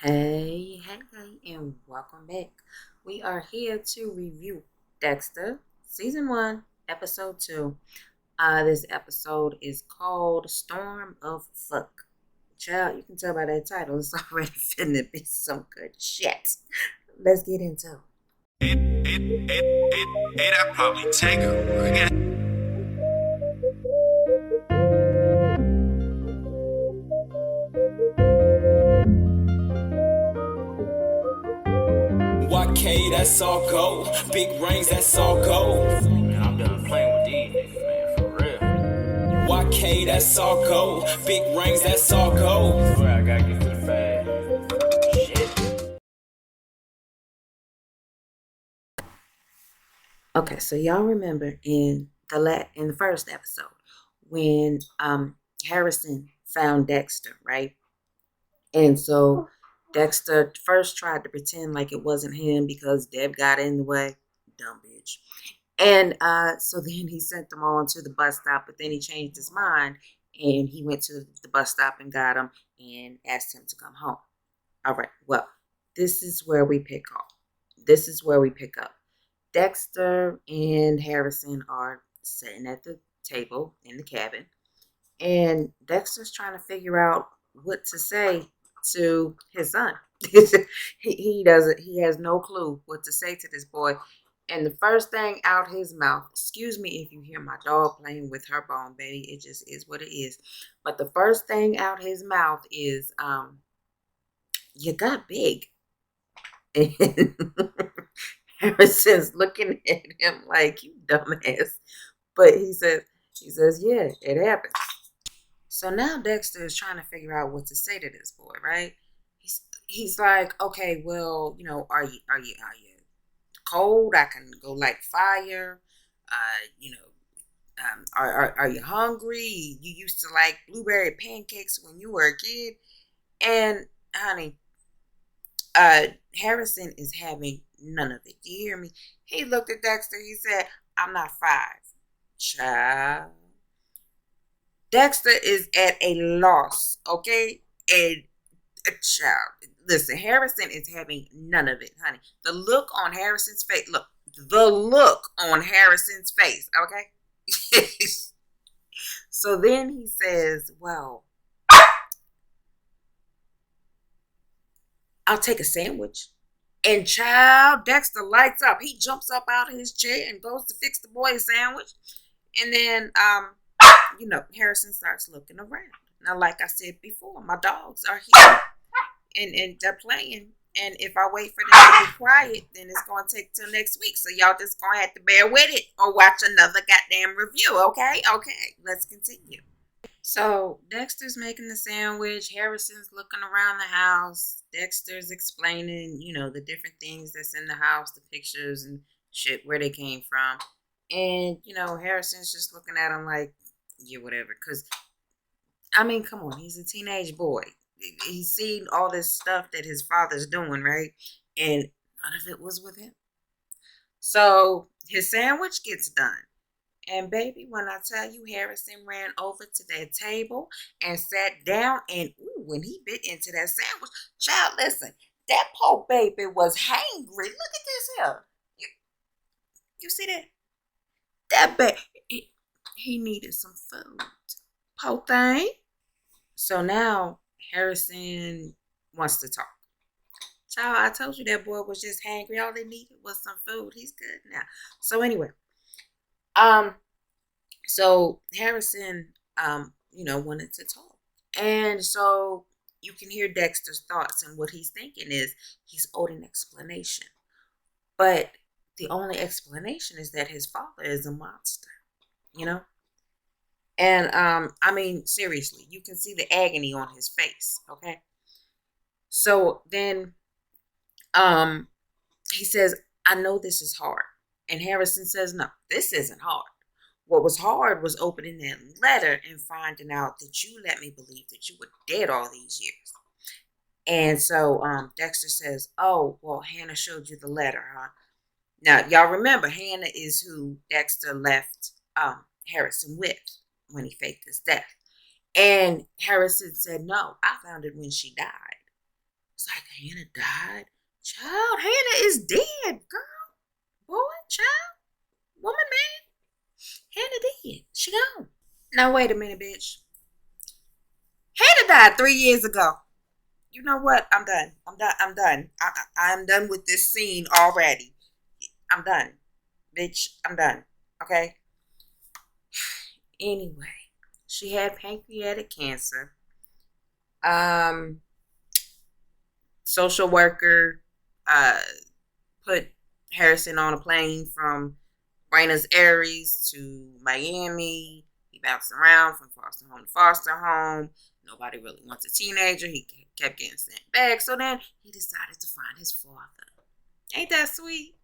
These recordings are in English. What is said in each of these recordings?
Hey, and welcome back. We are here to review Dexter, Season 1, Episode 2. This episode is called Storm of Fuck. Child, you can tell by that title, it's already finna be some good shit. Let's get into it. I'd probably take her. YK, that's all go. Big rings, that's all go. Man, I'm done playing with these niggas, man, for real. YK, that's all go. Big rings, that's all go. Swear I gotta get to the bag. Shit. Okay, so y'all remember in the first episode when Harrison found Dexter, right? And so Dexter first tried to pretend like it wasn't him because Deb got in the way. Dumb bitch. And so then he sent them all to the bus stop, but then he changed his mind and he went to the bus stop and got him and asked him to come home. All right, well, this is where we pick up. This is where we pick up. Dexter and Harrison are sitting at the table in the cabin, and Dexter's trying to figure out what to say to his son. He doesn't. He has no clue what to say to this boy. And the first thing out his mouth, excuse me if you hear my dog playing with her bone, baby. It just is what it is. But the first thing out his mouth is, "You got big." And Harrison's looking at him like, "You dumbass." But he says, "Yeah, it happened." So now Dexter is trying to figure out what to say to this boy, right? He's like, "Okay, well, are you cold? I can go like fire. Are you hungry? You used to like blueberry pancakes when you were a kid." And honey, Harrison is having none of it. Do you hear me? He looked at Dexter. He said, "I'm not five, child." Dexter is at a loss, okay? And child, listen, Harrison is having none of it, honey. The look on Harrison's face, okay? So then he says, "Well, I'll take a sandwich." And child, Dexter lights up. He jumps up out of his chair and goes to fix the boy a sandwich. And then, Harrison starts looking around. Now, like I said before, my dogs are here and they're playing. And if I wait for them to be quiet, then it's going to take till next week. So y'all just going to have to bear with it or watch another goddamn review, okay? Okay, let's continue. So Dexter's making the sandwich. Harrison's looking around the house. Dexter's explaining, the different things that's in the house, the pictures and shit, where they came from. And, Harrison's just looking at him like, yeah, whatever. Because, I mean, come on. He's a teenage boy. He's seen all this stuff that his father's doing, right? And none of it was with him. So his sandwich gets done. And baby, when I tell you, Harrison ran over to that table and sat down, and ooh, when he bit into that sandwich, child, listen, that poor baby was hangry. Look at this here. You see that? That baby, he needed some food. Poor thing. So now Harrison wants to talk. Child, I told you that boy was just hangry. All he needed was some food. He's good now. So anyway, so Harrison, wanted to talk. And so you can hear Dexter's thoughts, and what he's thinking is he's owed an explanation. But the only explanation is that his father is a monster, you know? And I mean, seriously, you can see the agony on his face, okay? So then he says, "I know this is hard." And Harrison says, "No, this isn't hard. What was hard was opening that letter and finding out that you let me believe that you were dead all these years." And so Dexter says, "Oh, well, Hannah showed you the letter, huh?" Now, y'all remember, Hannah is who Dexter left Harrison with when he faked his death. And Harrison said, "No, I found it when she died." It's like, Hannah died? Child, Hannah is dead, girl. Boy, child, woman, man. Hannah dead. She gone. Now, wait a minute, bitch. Hannah died 3 years ago. You know what? I'm done. I'm done. I'm done. I'm done with this scene already. I'm done. Bitch, I'm done. Okay? Anyway, she had pancreatic cancer. Um, Social worker uh put Harrison on a plane from Buenos Aires to Miami. He bounced around from foster home to foster home. Nobody really wants a teenager. He kept getting sent back. So then he decided to find his father. Ain't that sweet?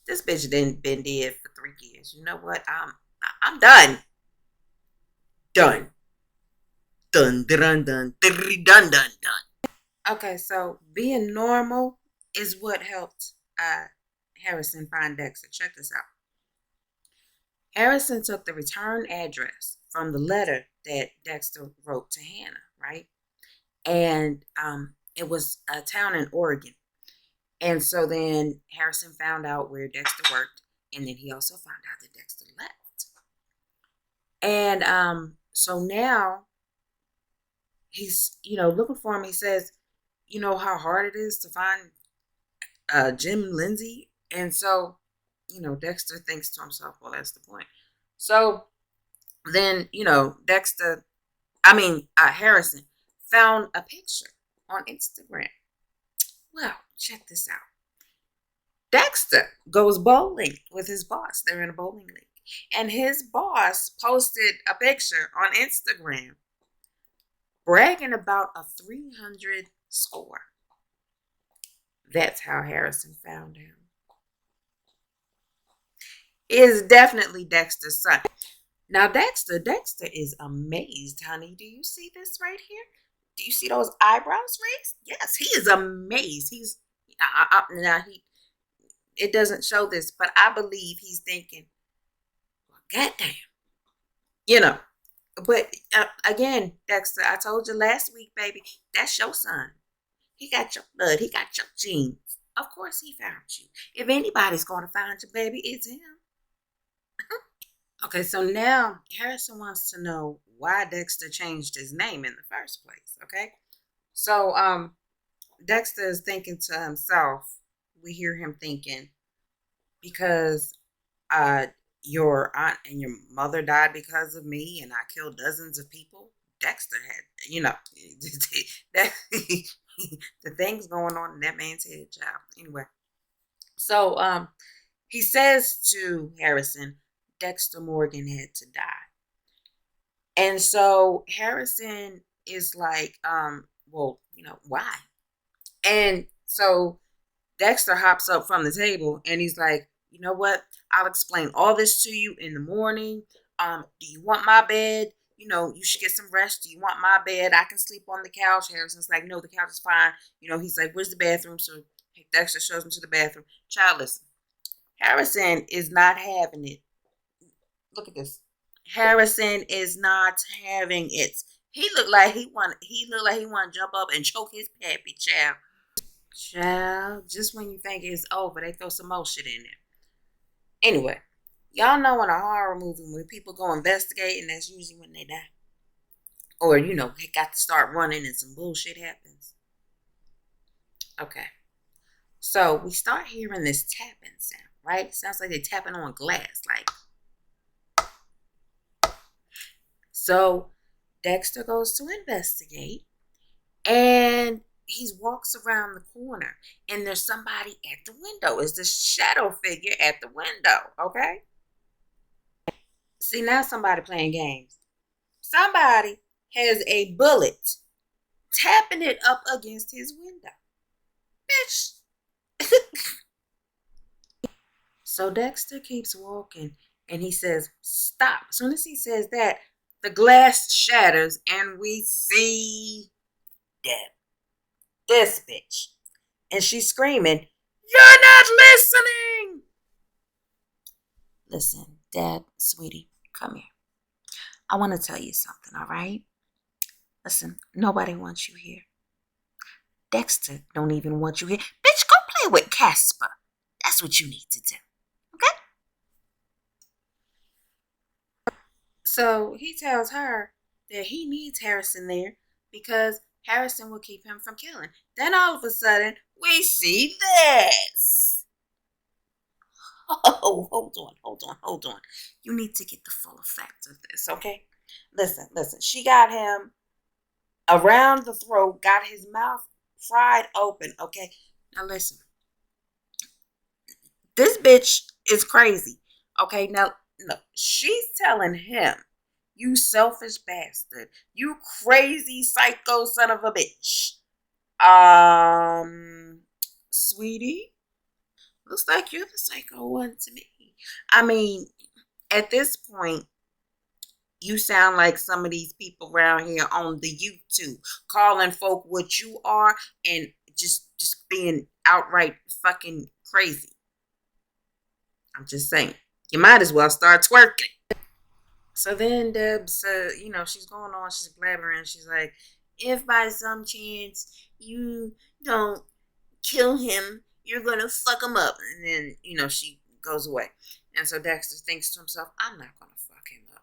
This bitch didn't been dead for 3 years. You know what? I'm done. Done. Dun dun dun dun dun dun. Okay, so being normal is what helped Harrison find Dexter. Check this out. Harrison took the return address from the letter that Dexter wrote to Hannah, right? And it was a town in Oregon. And so then Harrison found out where Dexter worked, and then he also found out that Dexter left. And so now he's, looking for him. He says, you know how hard it is to find Jim Lindsay? And so, Dexter thinks to himself, well, that's the point. So then, Harrison found a picture on Instagram. Well, check this out. Dexter goes bowling with his boss. They're in a bowling league. And his boss posted a picture on Instagram bragging about a 300 score. That's how Harrison found him. Is definitely Dexter's son. Now, Dexter is amazed, honey. Do you see this right here? Do you see those eyebrows raised? Yes, he is amazed. It doesn't show this, but I believe he's thinking, well, goddamn. But again, Dexter, I told you last week, baby, that's your son. He got your blood. He got your genes. Of course he found you. If anybody's going to find you, baby, it's him. Okay, so now Harrison wants to know why Dexter changed his name in the first place, okay? So Dexter is thinking to himself, we hear him thinking, because your aunt and your mother died because of me and I killed dozens of people, Dexter had, that, the things going on in that man's head, child. Anyway, so he says to Harrison, Dexter Morgan had to die. And so Harrison is like, well, why? And so Dexter hops up from the table and he's like, you know what? I'll explain all this to you in the morning. Do you want my bed? You should get some rest. Do you want my bed? I can sleep on the couch. Harrison's like, no, the couch is fine. He's like, where's the bathroom? So Dexter shows him to the bathroom. Child, listen. Harrison is not having it. Look at this. Harrison is not having it. He looked like he want to jump up and choke his pappy, child. Child, just when you think it's over, they throw some more shit in there. Anyway, y'all know in a horror movie when people go investigate, and that's usually when they die. Or, they got to start running and some bullshit happens. Okay. So we start hearing this tapping sound, right? Sounds like they're tapping on glass, like. So Dexter goes to investigate, and he walks around the corner, and there's somebody at the window. It's the shadow figure at the window, okay? See, now somebody playing games. Somebody has a bullet tapping it up against his window. Bitch. So Dexter keeps walking, and he says, stop. As soon as he says that, the glass shatters, and we see Deb. This bitch. And she's screaming, you're not listening! Listen, Deb, sweetie, come here. I want to tell you something, all right? Listen, nobody wants you here. Dexter don't even want you here. Bitch, go play with Casper. That's what you need to do. Okay? So he tells her that he needs Harrison there because Harrison will keep him from killing. Then all of a sudden, we see this. Oh, hold on. You need to get the full effect of this, okay? Listen. She got him around the throat, got his mouth fried open, okay? Now listen. This bitch is crazy, okay? Now, look, she's telling him, you selfish bastard, you crazy psycho son of a bitch. Sweetie, looks like you're the psycho one to me. I mean, at this point, you sound like some of these people around here on the YouTube calling folk what you are and just being outright fucking crazy. I'm just saying, you might as well start twerking. So then Deb's, she's going on, she's blabbering, she's like, if by some chance you don't kill him, you're gonna fuck him up. And then, she goes away. And so Dexter thinks to himself, I'm not gonna fuck him up.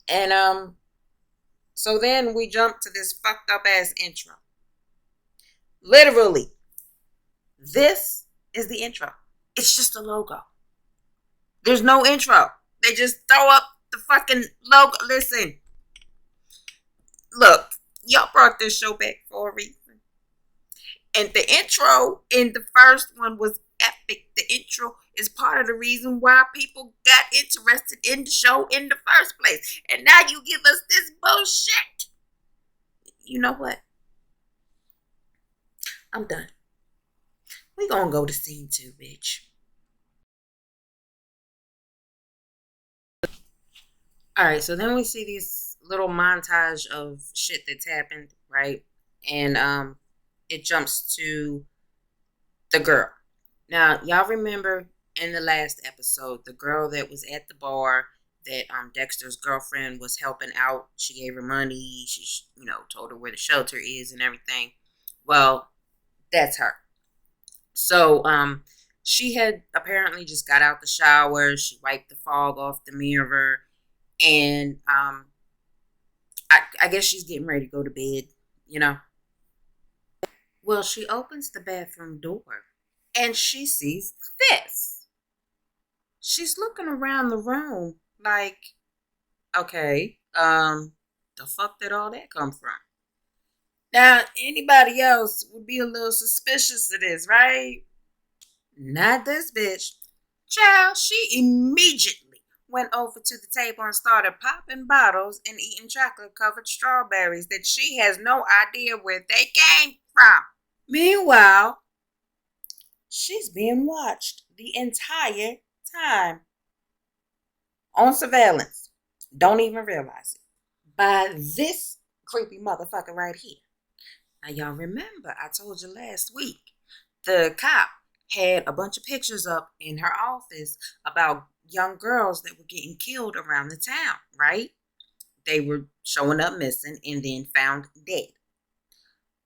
And so then we jump to this fucked up ass intro. Literally, this is the intro. It's just a logo. There's no intro. They just throw up the fucking logo. Listen, look, y'all brought this show back for a reason. And the intro in the first one was epic. The intro is part of the reason why people got interested in the show in the first place. And now you give us this bullshit. You know what? I'm done. We gonna go to scene 2, bitch. Alright, so then we see this little montage of shit that's happened, right? And it jumps to the girl. Now, y'all remember in the last episode, the girl that was at the bar that Dexter's girlfriend was helping out. She gave her money. She, told her where the shelter is and everything. Well, that's her. So, she had apparently just got out the shower. She wiped the fog off the mirror. And I guess she's getting ready to go to bed, Well, she opens the bathroom door and she sees this. She's looking around the room like, okay, the fuck did all that come from? Now, anybody else would be a little suspicious of this, right? Not this bitch. Child, she immediately went over to the table and started popping bottles and eating chocolate-covered strawberries that she has no idea where they came from. Meanwhile, she's being watched the entire time on surveillance. Don't even realize it. By this creepy motherfucker right here. Now, y'all remember, I told you last week, the cop had a bunch of pictures up in her office about young girls that were getting killed around the town, right? They were showing up missing and then found dead.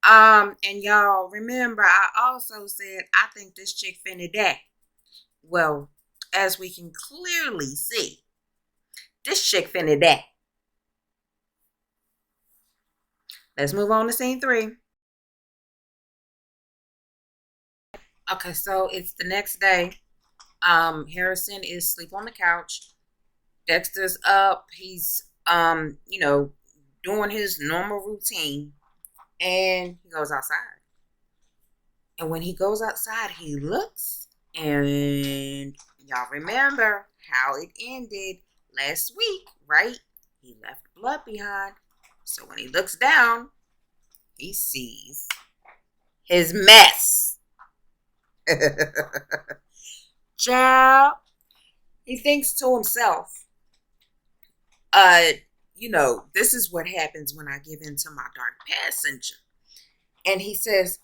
And y'all remember, I also said, I think this chick finna die. Well, as we can clearly see, this chick finna die. Let's move on to scene 3. Okay, so it's the next day. Harrison is asleep on the couch. Dexter's up. He's, doing his normal routine. And he goes outside. And when he goes outside, he looks. And y'all remember how it ended last week, right? He left blood behind. So when he looks down, he sees his mess. Child, he thinks to himself, this is what happens when I give in to my dark passenger. And he says,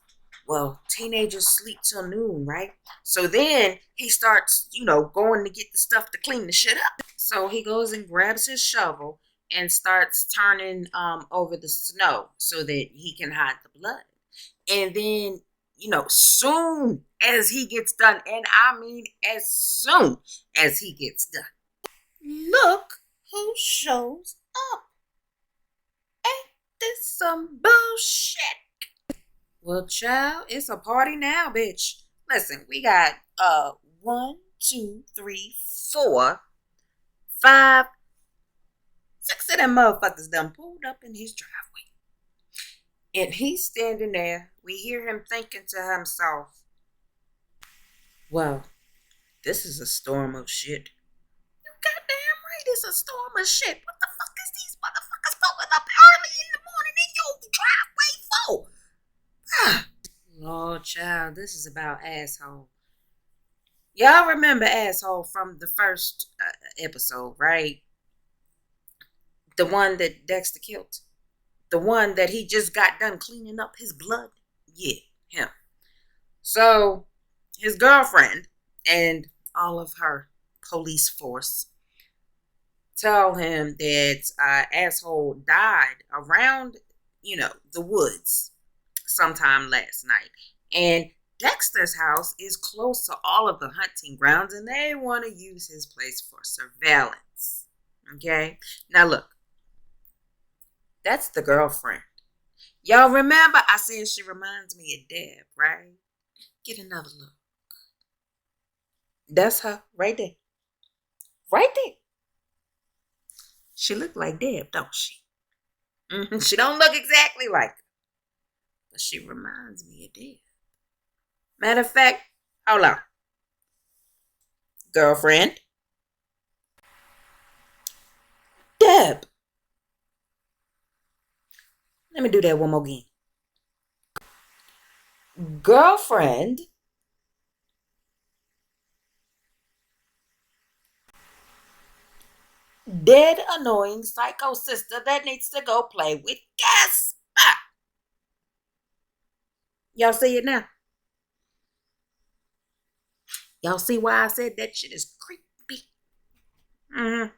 well, teenagers sleep till noon, right? So then he starts, going to get the stuff to clean the shit up. So he goes and grabs his shovel and starts turning over the snow so that he can hide the blood. And then, soon as he gets done, and I mean as soon as he gets done, look who shows up. Ain't this some bullshit? Well, child, it's a party now, bitch. Listen, we got 1, 2, 3, 4, 5, 6 of them motherfuckers done pulled up in his driveway. And he's standing there. We hear him thinking to himself, well, this is a storm of shit. You goddamn right, it's a storm of shit. What the fuck is these motherfuckers pulling up early in the morning in your driveway for? Lord, child, this is about asshole. Y'all remember asshole from the first episode, right? The one that Dexter killed. The one that he just got done cleaning up his blood. Yeah, him. So, his girlfriend and all of her police force tell him that asshole died around, the woods sometime last night. And Dexter's house is close to all of the hunting grounds, and they want to use his place for surveillance. Okay? Now look, that's the girlfriend. Y'all remember I said she reminds me of Deb, right? Get another look. That's her right there. Right there. She look like Deb, don't she? Mm-hmm. She don't look exactly like her, but she reminds me of Deb. Matter of fact, hold on. Girlfriend. Deb. Let me do that one more again. Girlfriend. Dead, annoying, psycho sister that needs to go play with Gasper. Y'all see it now? Y'all see why I said that shit is creepy? Mm-hmm.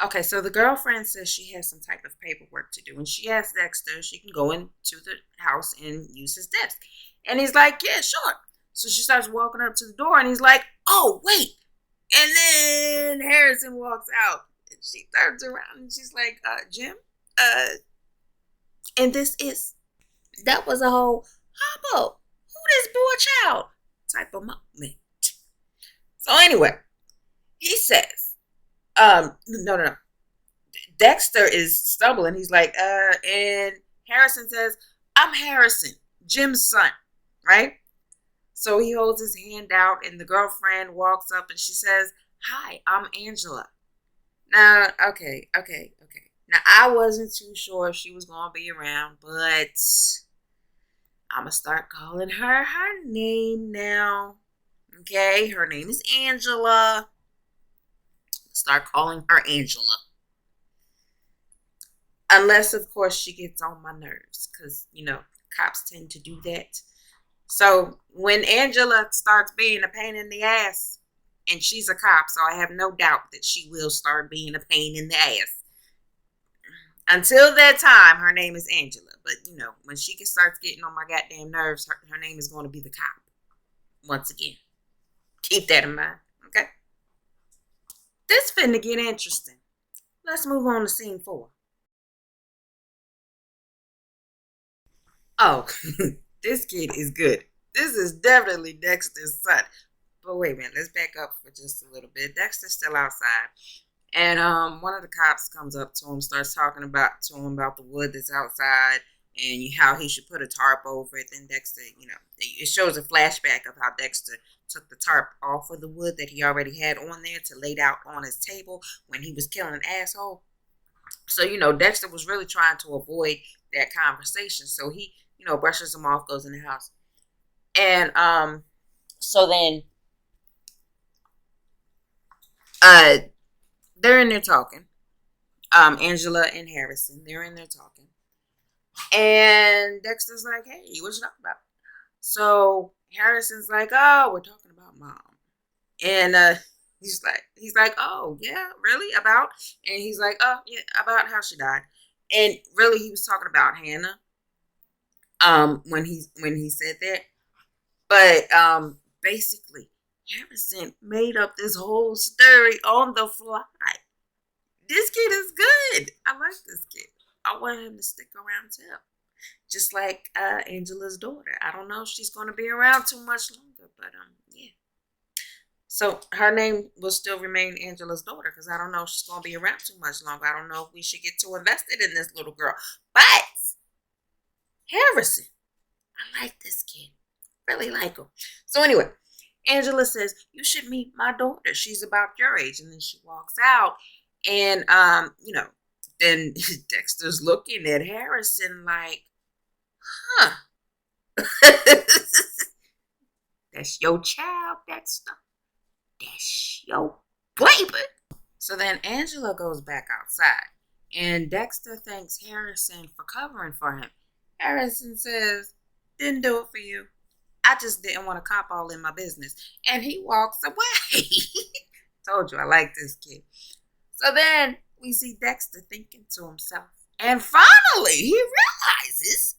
Okay, so the girlfriend says she has some type of paperwork to do, and she asks Dexter if she can go into the house and use his desk. And he's like, yeah, sure. So she starts walking up to the door, and he's like, oh, wait. And then Harrison walks out, and she turns around, and she's like, Jim, and that was a whole, Hobbo, who this boy child type of moment. So anyway, he says, no. Dexter is stumbling. He's like, and Harrison says, I'm Harrison, Jim's son, right? So he holds his hand out, and the girlfriend walks up, and she says, hi, I'm Angela. Now, okay. Now, I wasn't too sure if she was going to be around, but I'm going to start calling her name now. Okay, her name is Angela. Start calling her Angela. Unless, of course, she gets on my nerves, because, cops tend to do that. So when Angela starts being a pain in the ass, and she's a cop, so I have no doubt that she will start being a pain in the ass. Until that time, her name is Angela. But, when she starts getting on my goddamn nerves, her name is going to be the cop. Once again. Keep that in mind, okay? This finna get interesting. Let's move on to scene 4. Oh, this kid is good. This is definitely Dexter's son. But wait a minute, let's back up for just a little bit. Dexter's still outside. And one of the cops comes up to him, starts talking to him about the wood that's outside and how he should put a tarp over it. Then Dexter, it shows a flashback of how Dexter took the tarp off of the wood that he already had on there to lay out on his table when he was killing an asshole. So, Dexter was really trying to avoid that conversation. So he, brushes him off, goes in the house. And so then they're in there talking. Angela and Harrison, they're in there talking. And Dexter's like, hey, what you talking about? So Harrison's like, oh, we're talking about mom. And he's like, oh, yeah, really? About? And he's like, oh, yeah, about how she died. And really, he was talking about Hannah. when he said that. But basically, Harrison made up this whole story on the fly. This kid is good. I like this kid. I want him to stick around too. Just like Angela's daughter. I don't know if she's going to be around too much longer, but yeah. So her name will still remain Angela's daughter because I don't know if she's going to be around too much longer. I don't know if we should get too invested in this little girl. But Harrison, I like this kid. Really like him. So anyway, Angela says, you should meet my daughter. She's about your age. And then she walks out. And, then Dexter's looking at Harrison like, huh. That's your child, Dexter. That's your baby. So then Angela goes back outside. And Dexter thanks Harrison for covering for him. Harrison says, didn't do it for you. I just didn't want to cop all in my business. And he walks away. Told you I like this kid. So then we see Dexter thinking to himself. And finally he realizes,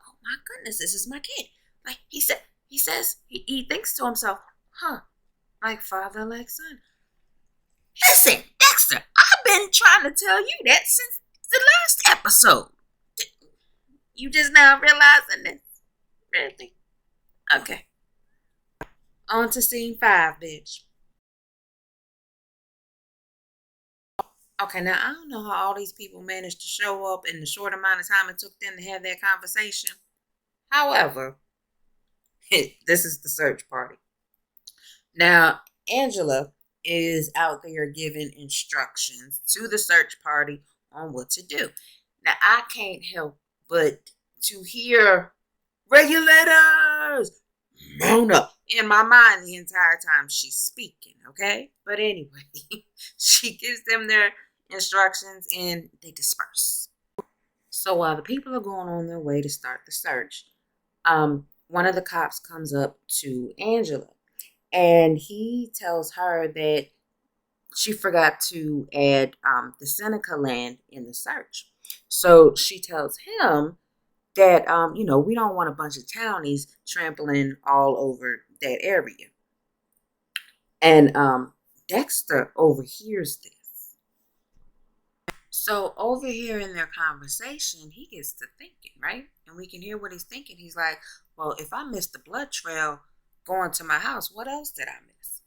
oh my goodness, this is my kid. Like he says, he thinks to himself, huh, like father, like son. Listen, Dexter, I've been trying to tell you that since the last episode. You just now realizing this? Really? Okay. On to scene 5, bitch. Okay, now I don't know how all these people managed to show up in the short amount of time it took them to have that conversation. However, this is the search party. Now, Angela is out there giving instructions to the search party on what to do. Now, I can't help but to hear regulators moan up in my mind the entire time she's speaking, okay? But anyway, she gives them their instructions and they disperse. So while the people are going on their way to start the search, one of the cops comes up to Angela and he tells her that she forgot to add the Seneca land in the search. So she tells him that, we don't want a bunch of townies trampling all over that area. And Dexter overhears this. So over here in their conversation, he gets to thinking, right? And we can hear what he's thinking. He's like, well, if I missed the blood trail going to my house, what else did I miss?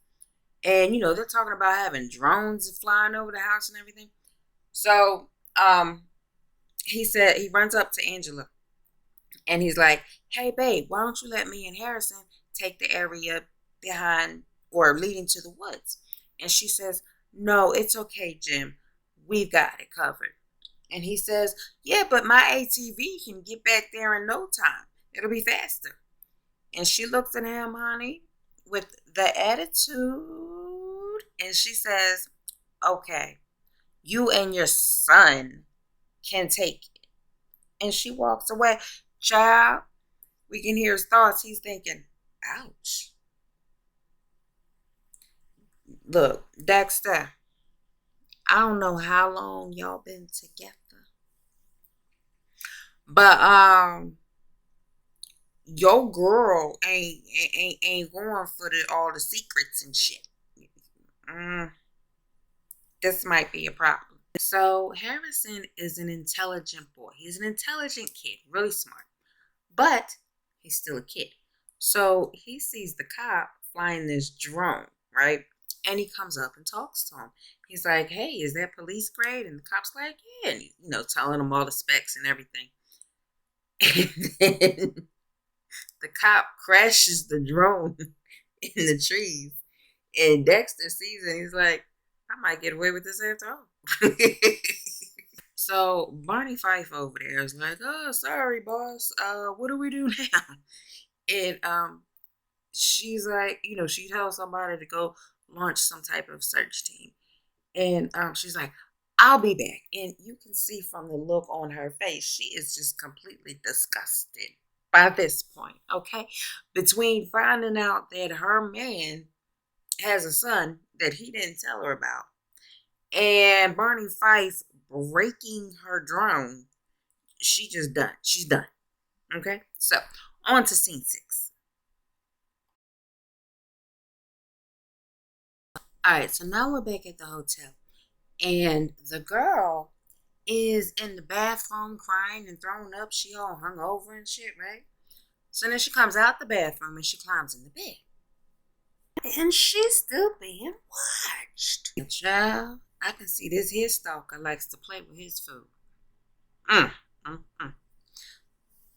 And, they're talking about having drones flying over the house and everything. So he said, he runs up to Angela and he's like, hey, babe, why don't you let me and Harrison take the area behind or leading to the woods? And she says, no, it's okay, Jim. We've got it covered. And he says, yeah, but my ATV can get back there in no time. It'll be faster. And she looks at him, honey, with the attitude. And she says, okay, you and your son can take it. And she walks away. Child, we can hear his thoughts. He's thinking, ouch. Look, Dexter, I don't know how long y'all been together. But your girl ain't going for all the secrets and shit. This might be a problem. So Harrison is an intelligent boy. He's an intelligent kid, really smart. But he's still a kid. So he sees the cop flying this drone, right? And he comes up and talks to him. He's like, hey, is that police grade? And the cop's like, yeah. And, telling him all the specs and everything. And then the cop crashes the drone in the trees. And Dexter sees it and he's like, I might get away with this after all. So Barney Fife over there is like, oh, sorry, boss. What do we do now? And she's like, she tells somebody to go launch some type of search team. And she's like, I'll be back. And you can see from the look on her face, she is just completely disgusted by this point, okay? Between finding out that her man has a son that he didn't tell her about, and Barney Fife breaking her drone, she's done. Okay, so on to scene 6. All right, so now we're back at the hotel, and the girl is in the bathroom crying and throwing up. She all hung over and shit, right? So then she comes out the bathroom and she climbs in the bed. And she's still being watched. Child, I can see this here stalker likes to play with his food. Mm, mm, mm.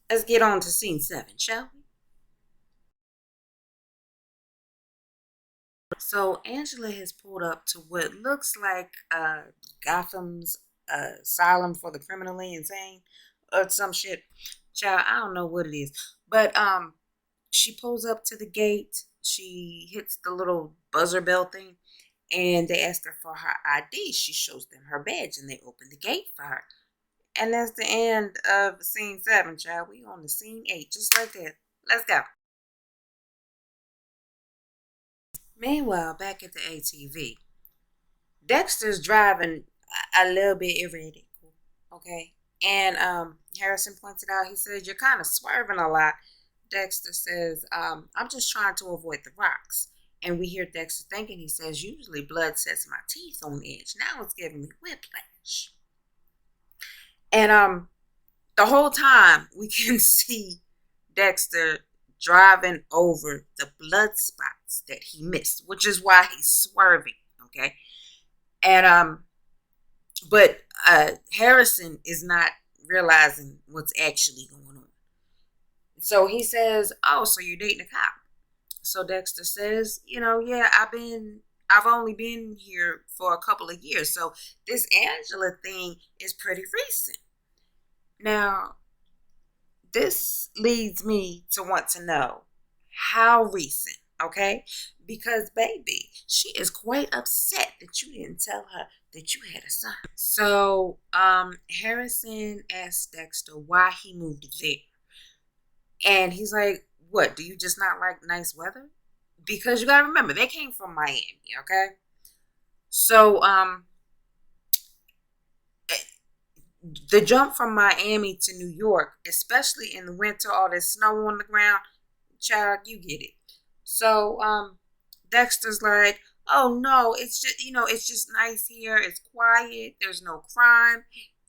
Let's get on to scene 7, shall we? So Angela has pulled up to what looks like Gotham's asylum for the criminally insane or some shit. Child, I don't know what it is. But she pulls up to the gate. She hits the little buzzer bell thing, and they ask her for her ID. She shows them her badge, and they open the gate for her. And that's the end of scene 7, child. We on to scene 8, just like that. Let's go. Meanwhile, back at the ATV, Dexter's driving a little bit erratic, okay? And Harrison pointed out, he says, you're kind of swerving a lot. Dexter says, I'm just trying to avoid the rocks. And we hear Dexter thinking, he says, usually blood sets my teeth on edge. Now it's giving me whiplash. And the whole time we can see Dexter driving over the blood spots that he missed, which is why he's swerving, okay? And but Harrison is not realizing what's actually going on. So he says, "Oh, so you're dating a cop?" So Dexter says, "Yeah, I've only been here for a couple of years. So this Angela thing is pretty recent." Now, this leads me to want to know how recent, okay? Because, baby, she is quite upset that you didn't tell her that you had a son. So, Harrison asked Dexter why he moved there. And he's like, what, do you just not like nice weather? Because you gotta remember, they came from Miami, okay? So, the jump from Miami to New York, especially in the winter, all this snow on the ground, child, you get it. So Dexter's like, oh no, it's just it's just nice here. It's quiet. There's no crime.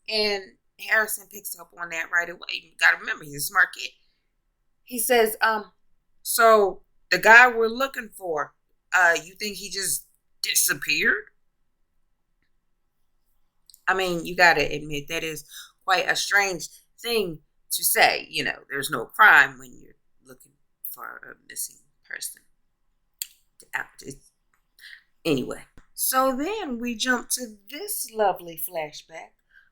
And Harrison picks up on that right away. You gotta remember, he's a smart kid. He says, so the guy we're looking for, you think he just disappeared? I mean, you got to admit that is quite a strange thing to say. There's no crime when you're looking for a missing person. Anyway, so then we jump to this lovely flashback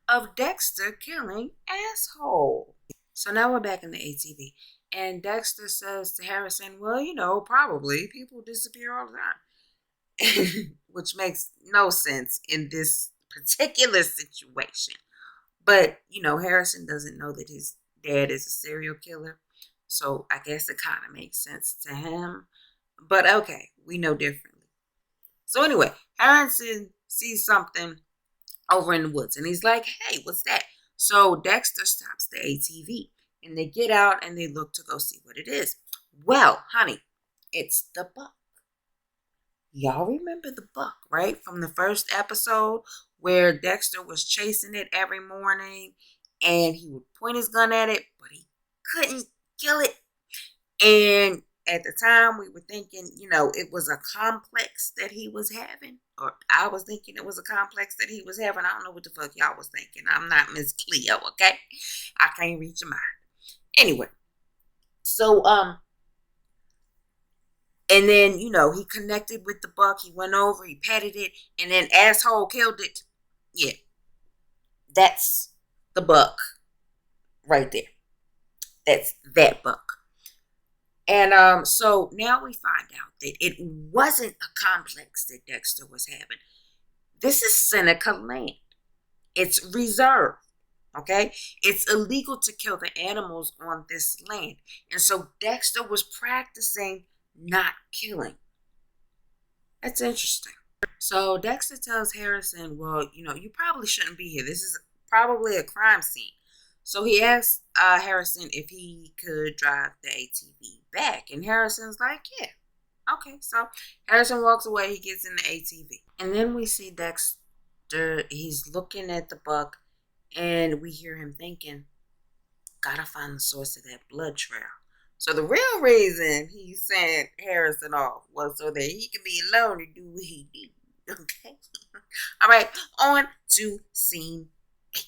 of Dexter killing Asshole. So now we're back in the ATV, and Dexter says to Harrison, well, probably people disappear all the time, which makes no sense in this particular situation. But, Harrison doesn't know that his dad is a serial killer. So I guess it kind of makes sense to him. But okay, we know differently. So anyway, Harrison sees something over in the woods. And he's like, hey, what's that? So Dexter stops the ATV. And they get out and they look to go see what it is. Well, honey, it's the buck. Y'all remember the buck, right? From the first episode where Dexter was chasing it every morning and he would point his gun at it, but he couldn't kill it. And at the time we were thinking, it was a complex that he was having. Or I was thinking it was a complex that he was having. I don't know what the fuck y'all was thinking. I'm not Miss Cleo, okay? I can't read your mind. Anyway, so and then, he connected with the buck. He went over, he petted it, and then Asshole killed it. Yeah, that's the buck right there. That's that buck. And so now we find out that it wasn't a complex that Dexter was having. This is Seneca land. It's reserved. Okay? It's illegal to kill the animals on this land. And so Dexter was practicing not killing. That's interesting. So Dexter tells Harrison, well, you probably shouldn't be here. This is probably a crime scene. So he asked Harrison if he could drive the ATV back. And Harrison's like, yeah. Okay, so Harrison walks away. He gets in the ATV. And then we see Dexter. He's looking at the buck. And we hear him thinking, gotta find the source of that blood trail. So the real reason he sent Harrison off was so that he could be alone to do what he did. Okay. All right. On to scene 8.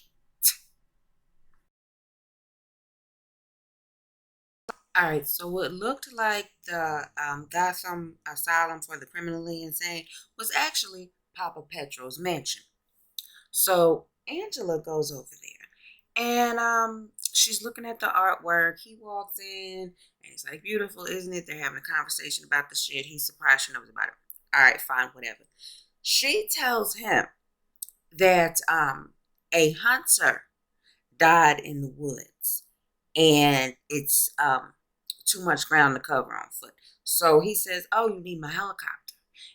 All right. So what looked like the Gotham Asylum for the criminally insane was actually Papa Petro's mansion. So Angela goes over there and she's looking at the artwork. He walks in and he's like, beautiful, isn't it? They're having a conversation about the shit. He's surprised she knows about it. All right, fine, whatever. She tells him that a hunter died in the woods and it's too much ground to cover on foot. So he says, oh, you need my helicopter.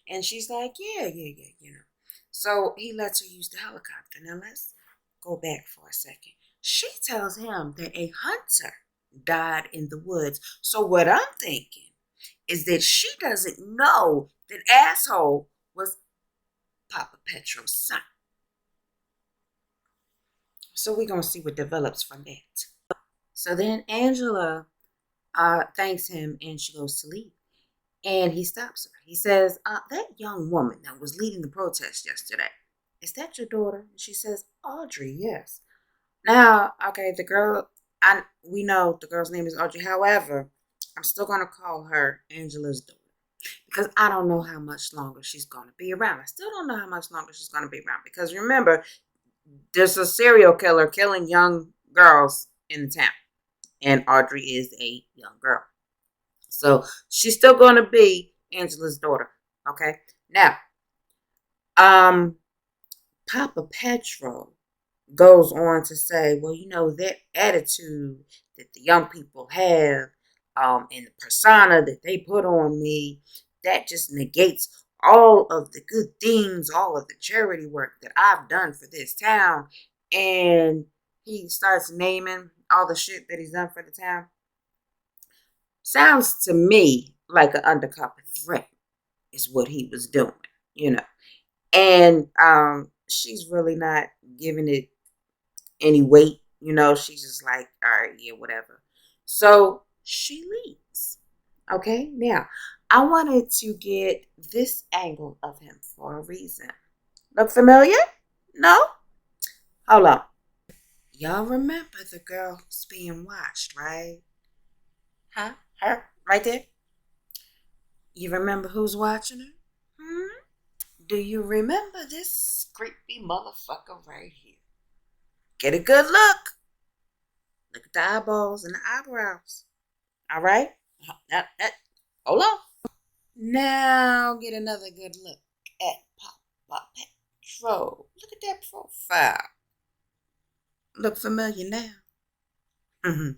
And she's like, yeah, So he lets her use the helicopter. Now let's go back for a second. She tells him that a hunter died in the woods. So what I'm thinking is that she doesn't know that asshole was Papa Petro's son. So we're going to see what develops from that. So then Angela thanks him and she goes to leave. And he stops her. He says, that young woman that was leading the protest yesterday, is that your daughter? And she says, Audrey, yes. Now, okay, we know the girl's name is Audrey. However, I'm still going to call her Angela's daughter because I don't know how much longer she's going to be around. I still don't know how much longer she's going to be around because remember, there's a serial killer killing young girls in the town, and Audrey is a young girl. So she's still going to be Angela's daughter. Okay. Now, Papa Petro goes on to say, well, that attitude that the young people have, and the persona that they put on me, that just negates all of the good things, all of the charity work that I've done for this town. And he starts naming all the shit that he's done for the town. Sounds to me like an undercover threat is what he was doing, And she's really not giving it any weight, She's just like, all right, yeah, whatever. So she leaves. Okay, now I wanted to get this angle of him for a reason. Look familiar? No? Hold on. Y'all remember the girl who's being watched, right? Huh? Her? Right there? You remember who's watching her? Do you remember this creepy motherfucker right here? Get a good look. Look at the eyeballs and the eyebrows. All right? Hold on. Now get another good look at Papa Petro. Look at that profile. Look familiar now? Mm-hmm.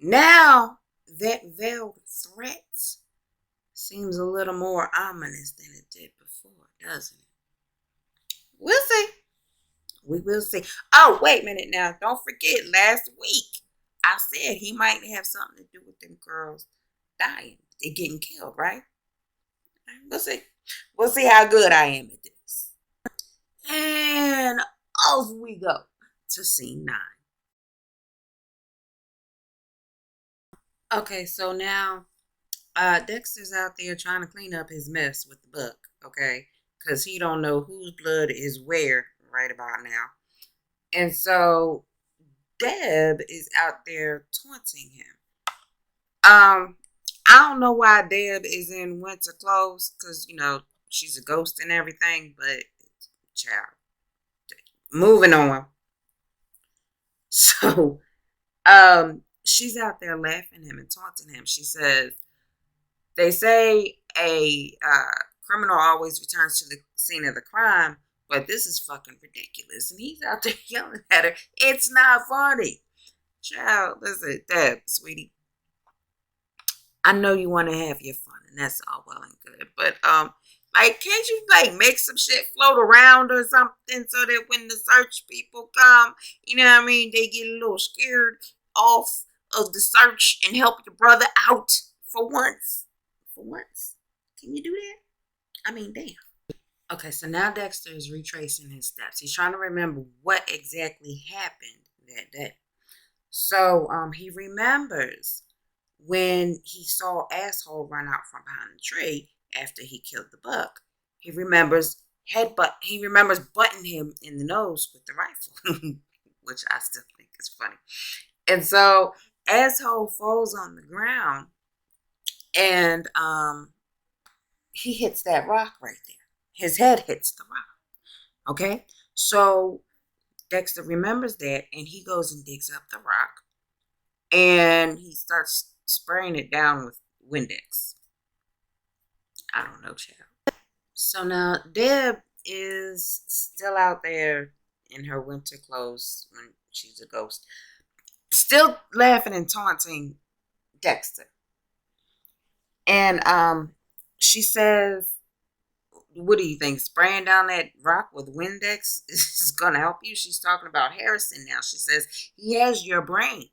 Now that veiled threat seems a little more ominous than it did before, doesn't it? We'll see. We will see. Oh, wait a minute now. Don't forget, last week I said he might have something to do with them girls dying. They're getting killed, right? We'll see. We'll see how good I am at this. And off we go to scene 9. Okay, so now Dexter's out there trying to clean up his mess with the book, okay? Because he don't know whose blood is where right about now. And so Deb is out there taunting him. I don't know why Deb is in winter clothes because, she's a ghost and everything, but child. Moving on. So, she's out there laughing at him and taunting him. She says, they say a criminal always returns to the scene of the crime, but this is fucking ridiculous. And he's out there yelling at her. It's not funny. Child, listen, Deb, sweetie. I know you want to have your fun, and that's all well and good. But Like, can't you like make some shit float around or something so that when the search people come, you know what I mean, they get a little scared off of the search and help your brother out for once. For once. Can you do that? I mean, damn. Okay, so now Dexter is retracing his steps. He's trying to remember what exactly happened that day. So he remembers when he saw Asshole run out from behind the tree after he killed the buck. He remembers he remembers butting him in the nose with the rifle, which I still think is funny. And so Asshole falls on the ground and he hits that rock right there. His head hits the rock. Okay? So Dexter remembers that and he goes and digs up the rock and he starts spraying it down with Windex. I don't know, child. So now Deb is still out there in her winter clothes when she's a ghost, still laughing and taunting Dexter. And she says, what do you think? Spraying down that rock with Windex is going to help you? She's talking about Harrison now. She says, he has your brain.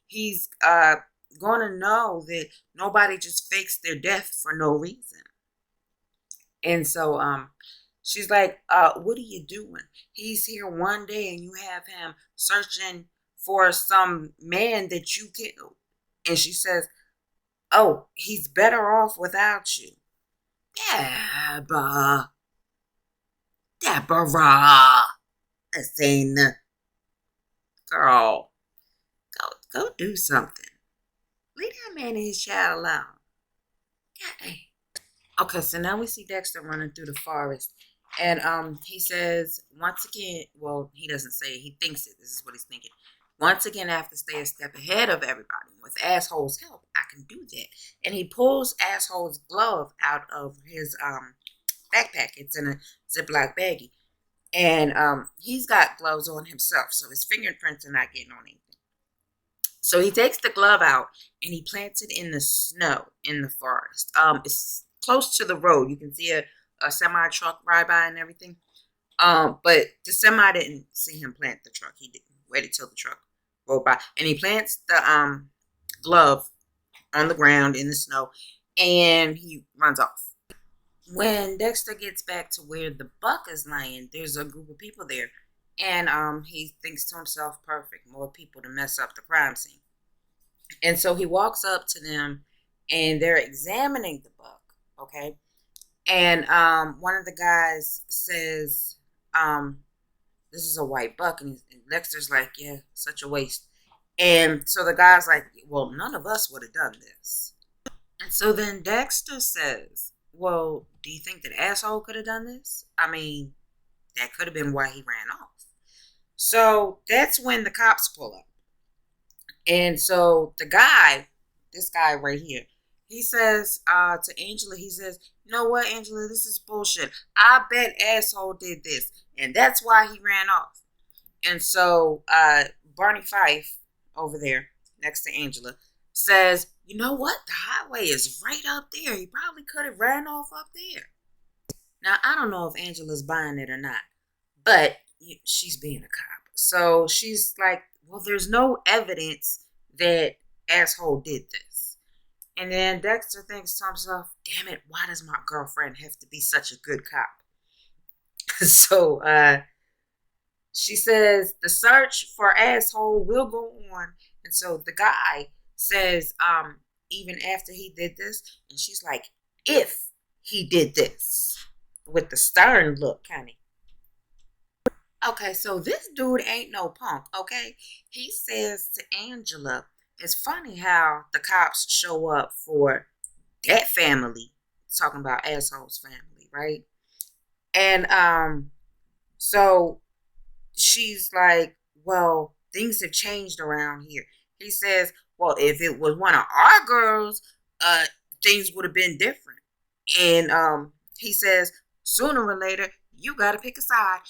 He's going to know that nobody just fakes their death for no reason. And so she's like, what are you doing? He's here one day and you have him searching for some man that you killed. And she says, oh, he's better off without you. Deborah. This ain't the girl. Go do something. Leave that man and his child alone. God dang. Okay, so now we see Dexter running through the forest. And he says, once again, well, he doesn't say it, he thinks it. This is what he's thinking. Once again, I have to stay a step ahead of everybody. With Asshole's help, I can do that. And he pulls Asshole's glove out of his backpack. It's in a Ziploc baggie. And he's got gloves on himself, so his fingerprints are not getting on anything. So he takes the glove out and he plants it in the snow in the forest. It's close to the road. You can see a semi truck ride by and everything. But the semi didn't see him plant the truck. He didn't wait until the truck rolled by. And he plants the glove on the ground in the snow and he runs off. When Dexter gets back to where the buck is lying, there's a group of people there. And he thinks to himself, perfect, more people to mess up the crime scene. And so he walks up to them and they're examining the buck, okay? And one of the guys says, this is a white buck. And Dexter's like, yeah, such a waste. And so the guy's like, well, none of us would have done this. And so then Dexter says, well, do you think that Asshole could have done this? I mean, that could have been why he ran off. So that's when the cops pull up. And so the guy, this guy right here, he says to Angela, he says, you know what, Angela, this is bullshit. I bet Asshole did this. And that's why he ran off. And so Barney Fife over there next to Angela says, you know what? The highway is right up there. He probably could have ran off up there. Now, I don't know if Angela's buying it or not, but she's being a cop. So she's like, well, there's no evidence that Asshole did this. And then Dexter thinks to himself, damn it, why does my girlfriend have to be such a good cop? So she says, the search for Asshole will go on. And so the guy says, even after he did this, and she's like, if he did this, with the stern look, kind of. Okay, so this dude ain't no punk, okay? He says to Angela, it's funny how the cops show up for that family, talking about Asshole's family, right? And so she's like, well, things have changed around here. He says, well, if it was one of our girls, things would have been different. And he says, sooner or later, you got to pick a side.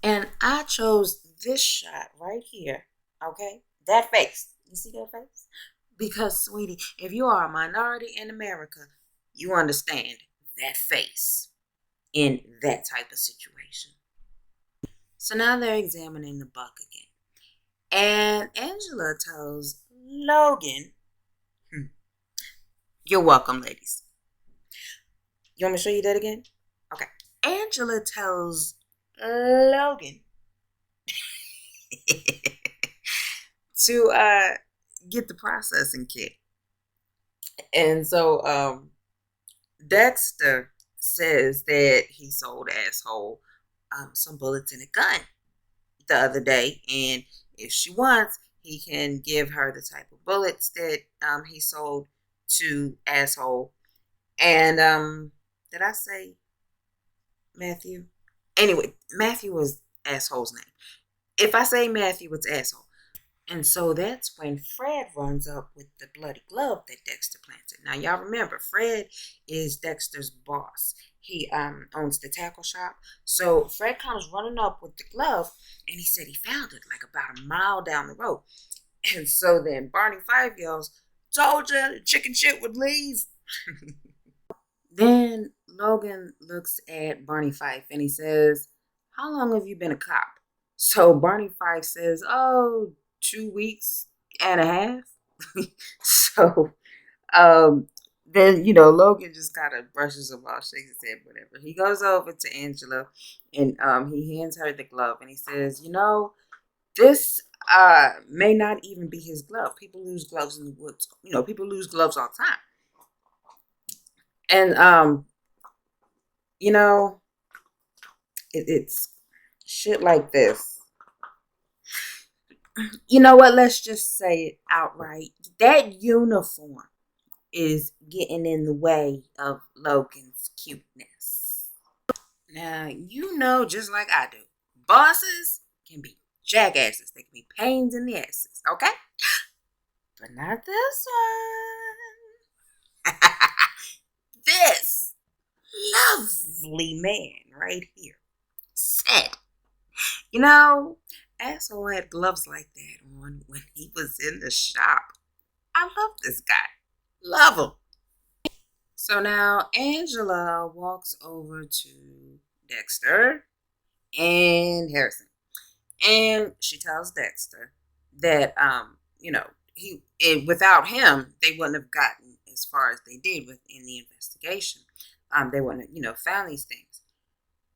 And I chose this shot right here, okay? That face. You see that face? Because, sweetie, if you are a minority in America, you understand that face in that type of situation. So now they're examining the buck again. And Angela tells Logan, you're welcome, ladies. You want me to show you that again? Okay. Angela tells Logan to get the processing kit. And so Dexter says that he sold asshole some bullets in a gun the other day, and if she wants, he can give her the type of bullets that he sold to asshole. And did I say Matthew? Anyway, Matthew was asshole's name. If I say Matthew, it's asshole. And so that's when Fred runs up with the bloody glove that Dexter planted. Now, y'all remember, Fred is Dexter's boss. He owns the tackle shop. So Fred comes running up with the glove, and he said he found it like about a mile down the road. And so then Barney Fife yells, "Told you the chicken shit would leave." Then Logan looks at Barney Fife and he says, "How long have you been a cop?" So Barney Fife says, "Oh, 2 weeks and a half." So then, Logan just kind of brushes him off, shakes his head, whatever. He goes over to Angela and he hands her the glove and he says, this may not even be his glove. People lose gloves in the woods. People lose gloves all the time. And it's shit like this. You know what? Let's just say it outright. That uniform is getting in the way of Logan's cuteness. Now, just like I do, bosses can be jackasses. They can be pains in the asses, okay? But not this one. This lovely man right here said, asshole had gloves like that on when he was in the shop. I love this guy. Love him. So now Angela walks over to Dexter and Harrison. And she tells Dexter that without him, they wouldn't have gotten as far as they did within the investigation. They wouldn't have, found these things.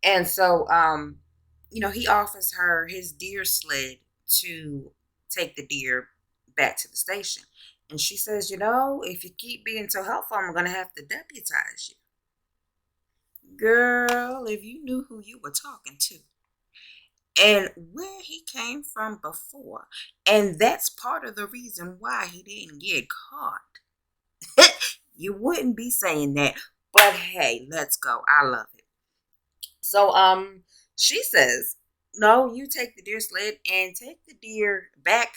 And so he offers her his deer sled to take the deer back to the station. And she says, if you keep being so helpful, I'm going to have to deputize you. Girl, if you knew who you were talking to and where he came from before, and that's part of the reason why he didn't get caught, you wouldn't be saying that. But hey, let's go. I love it. So, she says, no, you take the deer sled and take the deer back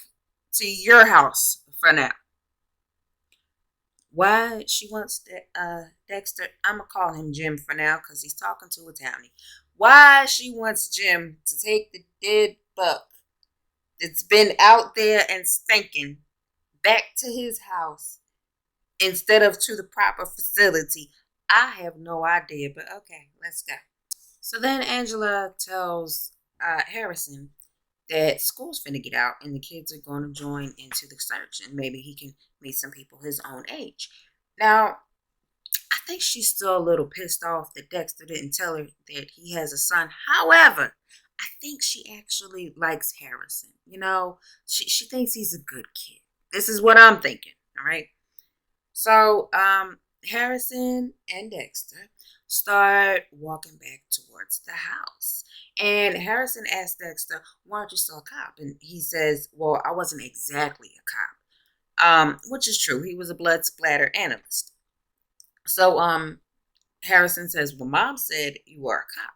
to your house for now. Why she wants Dexter, I'm going to call him Jim for now because he's talking to a townie. Why she wants Jim to take the dead buck that's been out there and stinking back to his house instead of to the proper facility, I have no idea. But okay, let's go. So then Angela tells Harrison that school's finna get out and the kids are going to join into the search and maybe he can meet some people his own age. Now, I think she's still a little pissed off that Dexter didn't tell her that he has a son. However, I think she actually likes Harrison. She thinks he's a good kid. This is what I'm thinking, all right? So, Harrison and Dexter start walking back towards the house. And Harrison asks Dexter, why aren't you still a cop? And he says, well, I wasn't exactly a cop. Which is true. He was a blood splatter analyst. So Harrison says, well, Mom said you were a cop.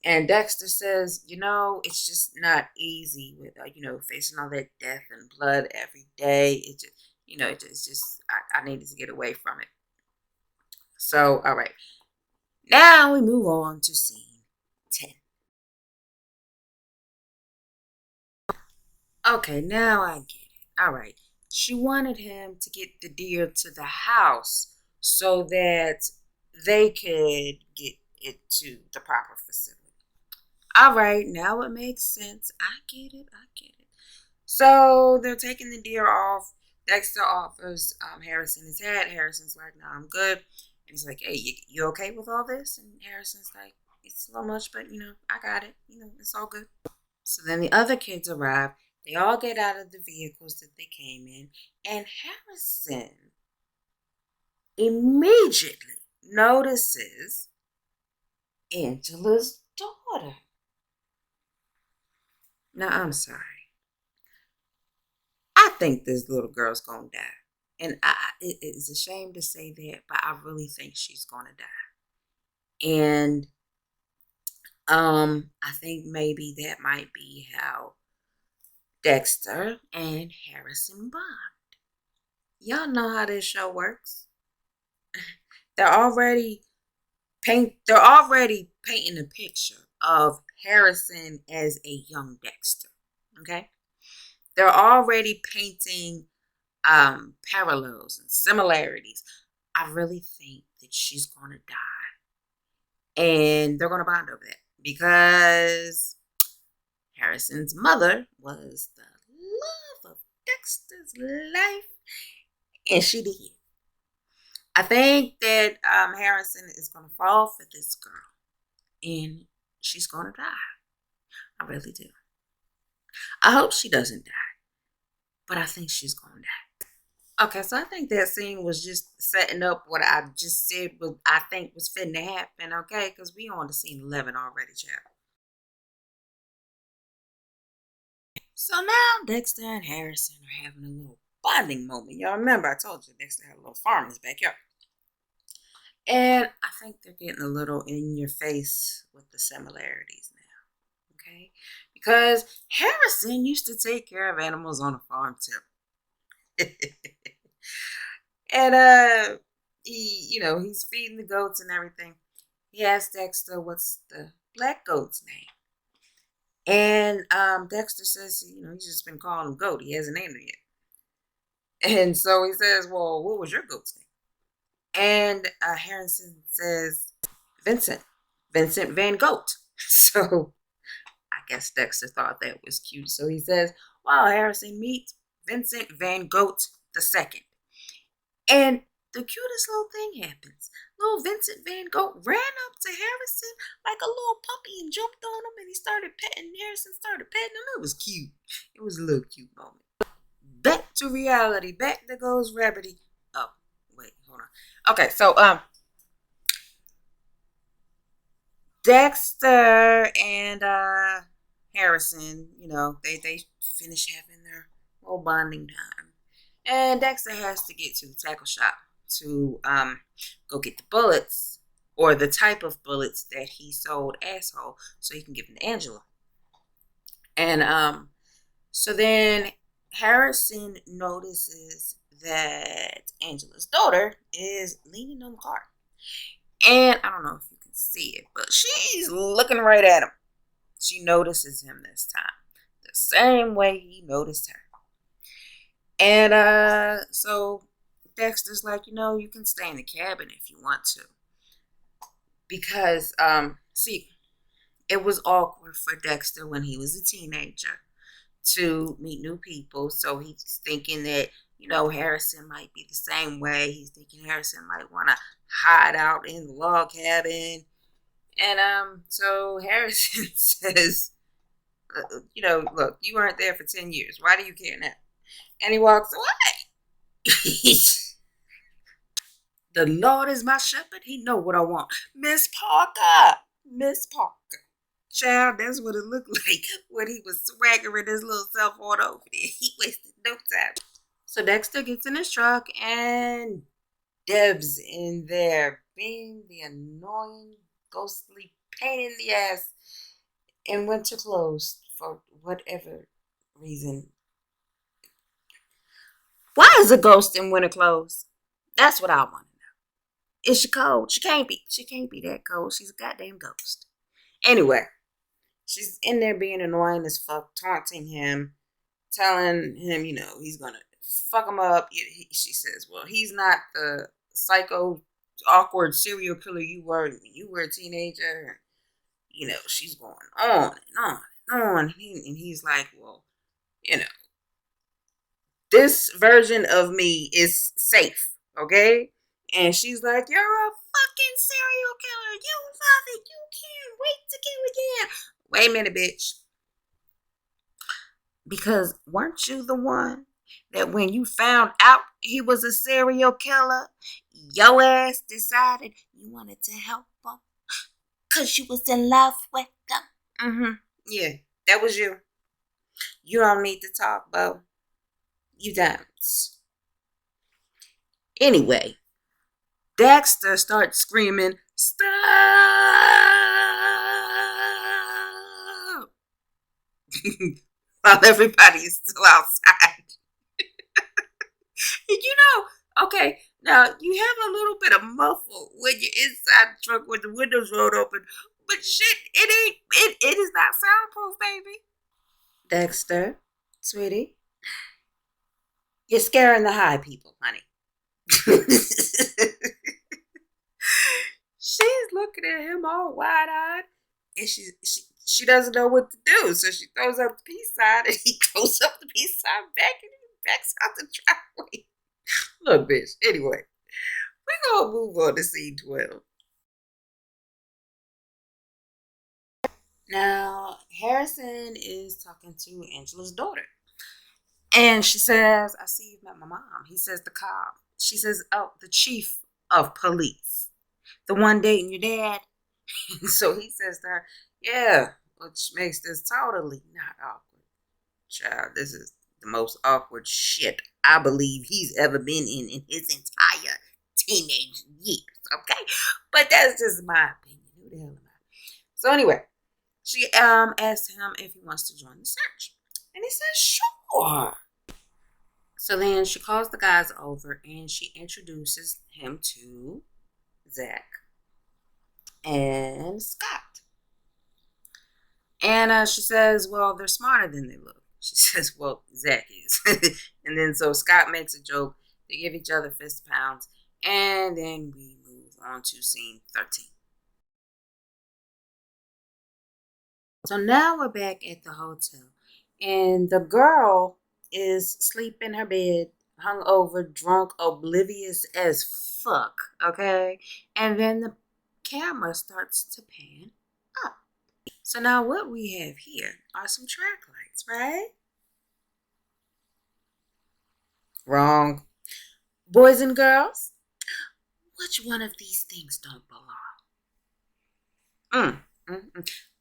And Dexter says, it's just not easy with, facing all that death and blood every day. It just, it's just, I needed to get away from it. So, all right. Now we move on to scene 10. Okay, now I get it. All right. She wanted him to get the deer to the house so that they could get it to the proper facility. All right, now it makes sense. I get it. I get it. So they're taking the deer off. Dexter offers Harrison his hat. Harrison's like, "No, I'm good." And he's like, "Hey, you okay with all this?" And Harrison's like, "It's a little much, but I got it. It's all good." So then the other kids arrive. They all get out of the vehicles that they came in, and Harrison immediately notices Angela's daughter. Now, I'm sorry. I think this little girl's gonna die. And it is a shame to say that, but I really think she's gonna die. And I think maybe that might be how Dexter and Harrison bond. Y'all know how this show works. They're already they're already painting a picture of Harrison as a young Dexter. Okay? They're already painting parallels and similarities. I really think that she's gonna die, and they're gonna bond over that because Harrison's mother was the love of Dexter's life, and she did. I think that Harrison is gonna fall for this girl, and she's gonna die. I really do. I hope she doesn't die, but I think she's gonna die. Okay, so I think that scene was just setting up what I just said I think was fitting to happen, okay? Because we on to scene 11 already, child. So now Dexter and Harrison are having a little bonding moment. Y'all remember I told you Dexter had a little farm in his backyard. And I think they're getting a little in your face with the similarities now, okay? Because Harrison used to take care of animals on a farm too. And he's feeding the goats and everything. He asked Dexter, "What's the black goat's name?" And Dexter says, he's just been calling him Goat. He hasn't named him yet. And so he says, "Well, what was your goat's name?" And Harrison says, "Vincent. Vincent Van Goat." So I guess Dexter thought that was cute. So he says, "Wow, Harrison, meet Vincent Van Goat the second." And the cutest little thing happens. Little Vincent Van Gogh ran up to Harrison like a little puppy and jumped on him, and he started petting Harrison, started petting him. It was cute. It was a little cute moment. Back to reality. Back to goes Rabbity. Oh, wait, hold on. Okay, so Dexter and Harrison, they finish having their little bonding time. And Dexter has to get to the tackle shop to go get the bullets or the type of bullets that he sold asshole so he can give them to Angela. And so then Harrison notices that Angela's daughter is leaning on the car. And I don't know if you can see it, but she's looking right at him. She notices him this time, the same way he noticed her. And so Dexter's like, you can stay in the cabin if you want to. Because, see, it was awkward for Dexter when he was a teenager to meet new people. So he's thinking that, Harrison might be the same way. He's thinking Harrison might want to hide out in the log cabin. And so Harrison says, look, you weren't there for 10 years. Why do you care now? And he walks away. The Lord is my shepherd. He know what I want. Miss Parker. Miss Parker. Child, that's what it looked like when he was swaggering his little self on over there. He wasted no time. So Dexter gets in his truck and Deb's in there being the annoying, ghostly pain in the ass in winter clothes for whatever reason. Why is a ghost in winter clothes? That's what I want to know. Is she cold? She can't be. She can't be that cold. She's a goddamn ghost. Anyway, she's in there being annoying as fuck, taunting him, telling him, he's gonna fuck him up. She says, well, he's not the psycho awkward serial killer you were when you were a teenager. You know, she's going on and on and on. And he's like, well, you know, this version of me is safe, okay? And she's like, you're a fucking serial killer. You love it. You can't wait to kill again. Wait a minute, bitch. Because weren't you the one that when you found out he was a serial killer, your ass decided you wanted to help him because you was in love with him? Mm-hmm. Yeah, that was you. You don't need to talk, Bo. You don't. Anyway, Dexter starts screaming, stop! While everybody is still outside. And you know, okay, now you have a little bit of muffle when you're inside the truck with the windows rolled open, but shit, it is not soundproof, baby. Dexter, sweetie, you're scaring the high people, honey. She's looking at him all wide-eyed, and she doesn't know what to do, so she throws up the peace sign, and he throws up the peace sign back, and he backs out the driveway. Look, bitch. Anyway, we're gonna move on to scene 12. Now, Harrison is talking to Angela's daughter. And she says, I see you've met my mom. He says, the cop. She says, oh, the chief of police. The one dating your dad. So he says to her, yeah, which makes this totally not awkward. Child, this is the most awkward shit I believe he's ever been in his entire teenage years, okay? But that's just my opinion. Who the hell am I? So anyway, she asked him if he wants to join the search. And he says, sure. So then she calls the guys over and she introduces him to Zach and Scott. And she says, well, they're smarter than they look. She says, well, Zach is. And then so Scott makes a joke. They give each other fist pounds. And then we move on to scene 13. So now we're back at the hotel. And the girl is asleep in her bed, hungover, drunk, oblivious as fuck. Okay? And then the camera starts to pan up. So now what we have here are some track lights, right? Wrong. Boys and girls, which one of these things don't belong?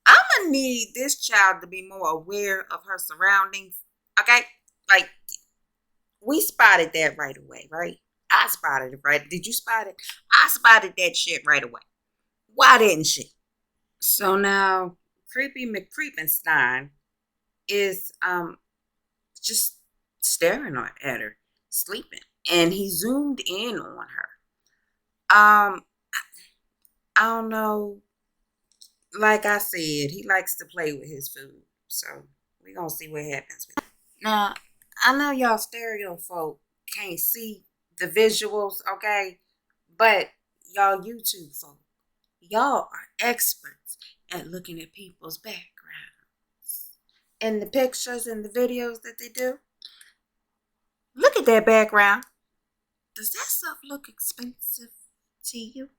I'm gonna need this child to be more aware of her surroundings. Okay? Like, we spotted that right away, right? I spotted it, right? Did you spot it? I spotted that shit right away. Why didn't she? So now Creepy McCreepenstein is just staring at her, sleeping. And he zoomed in on her. I don't know. Like I said, he likes to play with his food. So we're gonna see what happens with it. Now, I know y'all stereo folk can't see the visuals, okay? But y'all YouTube folk, y'all are experts at looking at people's backgrounds. And the pictures and the videos that they do. Look at that background. Does that stuff look expensive to you?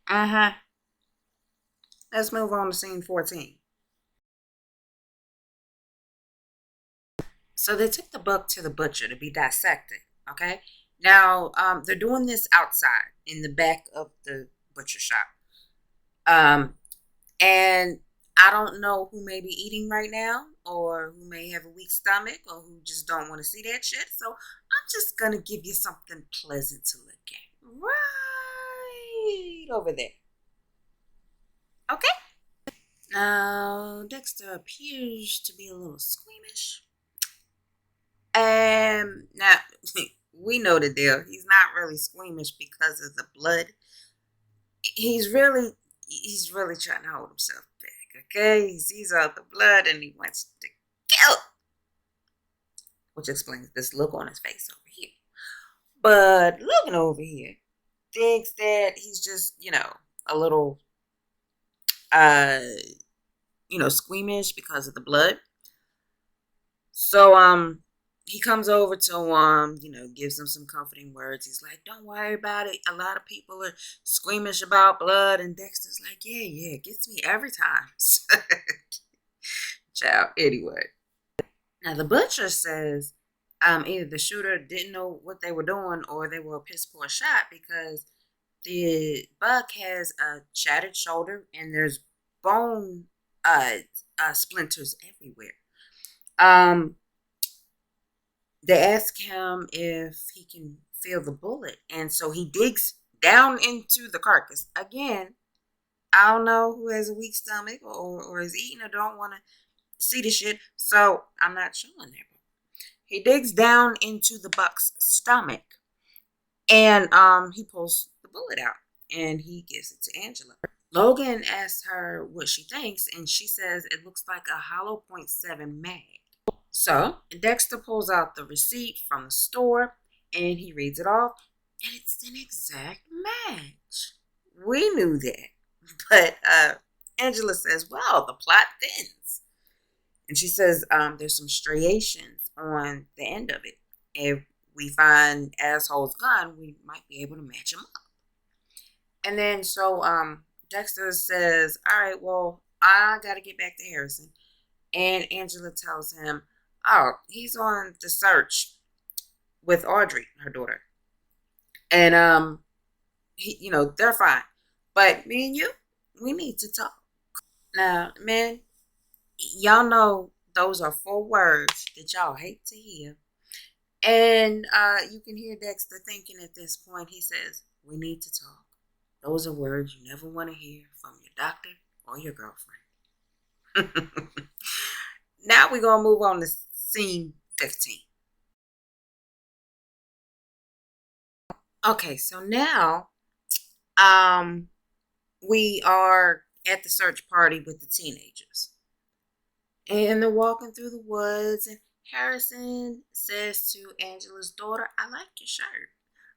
Uh-huh. Let's move on to scene 14. So they took the buck to the butcher to be dissected, okay? Now, they're doing this outside in the back of the butcher shop. And I don't know who may be eating right now or who may have a weak stomach or who just don't want to see that shit. So I'm just going to give you something pleasant to look at. Right over there. Okay? Now, Dexter appears to be a little squeamish. Now, we know the deal. He's not really squeamish because of the blood. He's really trying to hold himself back, okay? He sees all the blood and he wants to kill. Which explains this look on his face over here. But looking over here, thinks that he's just, a little, uh, squeamish because of the blood. So, he comes over to gives him some comforting words. He's like, "Don't worry about it. A lot of people are squeamish about blood." And Dexter's like, "Yeah, yeah, it gets me every time." Child. Anyway, now the butcher says, either the shooter didn't know what they were doing or they were a piss poor shot because the buck has a shattered shoulder and there's bone splinters everywhere. Um, they ask him if he can feel the bullet, and so he digs down into the carcass. Again, I don't know who has a weak stomach or is eating or don't want to see the shit, so I'm not showing that. He digs down into the buck's stomach, and he pulls the bullet out, and he gives it to Angela. Logan asks her what she thinks, and she says it looks like a hollow .7 mag. So Dexter pulls out the receipt from the store and he reads it off, and it's an exact match. We knew that. But Angela says, "Well, the plot thins." And she says there's some striations on the end of it. If we find asshole's gun, we might be able to match him up. And then so Dexter says, "All right, well, I got to get back to Harrison." And Angela tells him, "Oh, he's on the search with Audrey, her daughter." And they're fine. But me and you, we need to talk. Now, man, y'all know those are 4 words that y'all hate to hear. And you can hear Dexter thinking at this point. He says, "We need to talk." Those are words you never want to hear from your doctor or your girlfriend. Now we're going to move on to scene 15. Okay, so now we are at the search party with the teenagers. And they're walking through the woods, and Harrison says to Angela's daughter, "I like your shirt."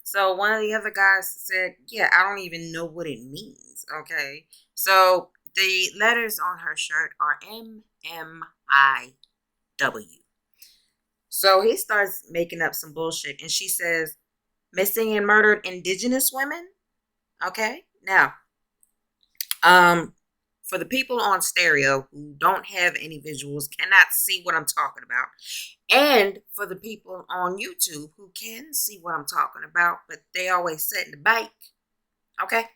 So one of the other guys said, "Yeah, I don't even know what it means." Okay. So the letters on her shirt are MMIW. So he starts making up some bullshit, and she says, "Missing and murdered indigenous women." Okay. Now, for the people on stereo who don't have any visuals, cannot see what I'm talking about, and for the people on YouTube who can see what I'm talking about, but they always sit in the bike. Okay.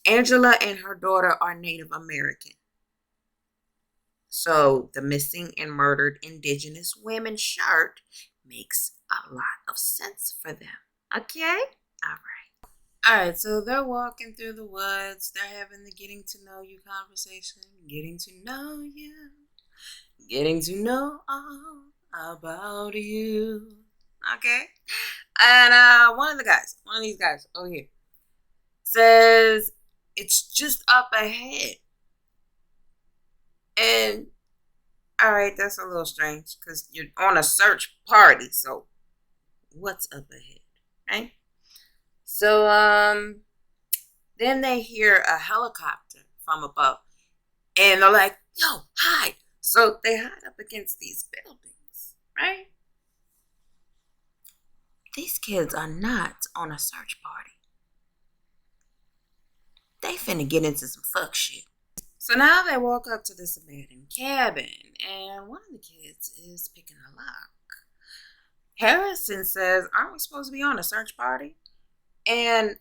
Angela and her daughter are Native American. So the missing and murdered indigenous women shirt makes a lot of sense for them. Okay? All right. All right, so they're walking through the woods. They're having the getting to know you conversation. Getting to know you. Getting to know all about you. Okay? And one of these guys over here says it's just up ahead. And all right, that's a little strange because you're on a search party. So what's up ahead, right? So then they hear a helicopter from above, and they're like, "Yo, hide!" So they hide up against these buildings, right? These kids are not on a search party. They finna get into some fuck shit. So now they walk up to this abandoned cabin, and one of the kids is picking a lock. Harrison says, "Aren't we supposed to be on a search party?" And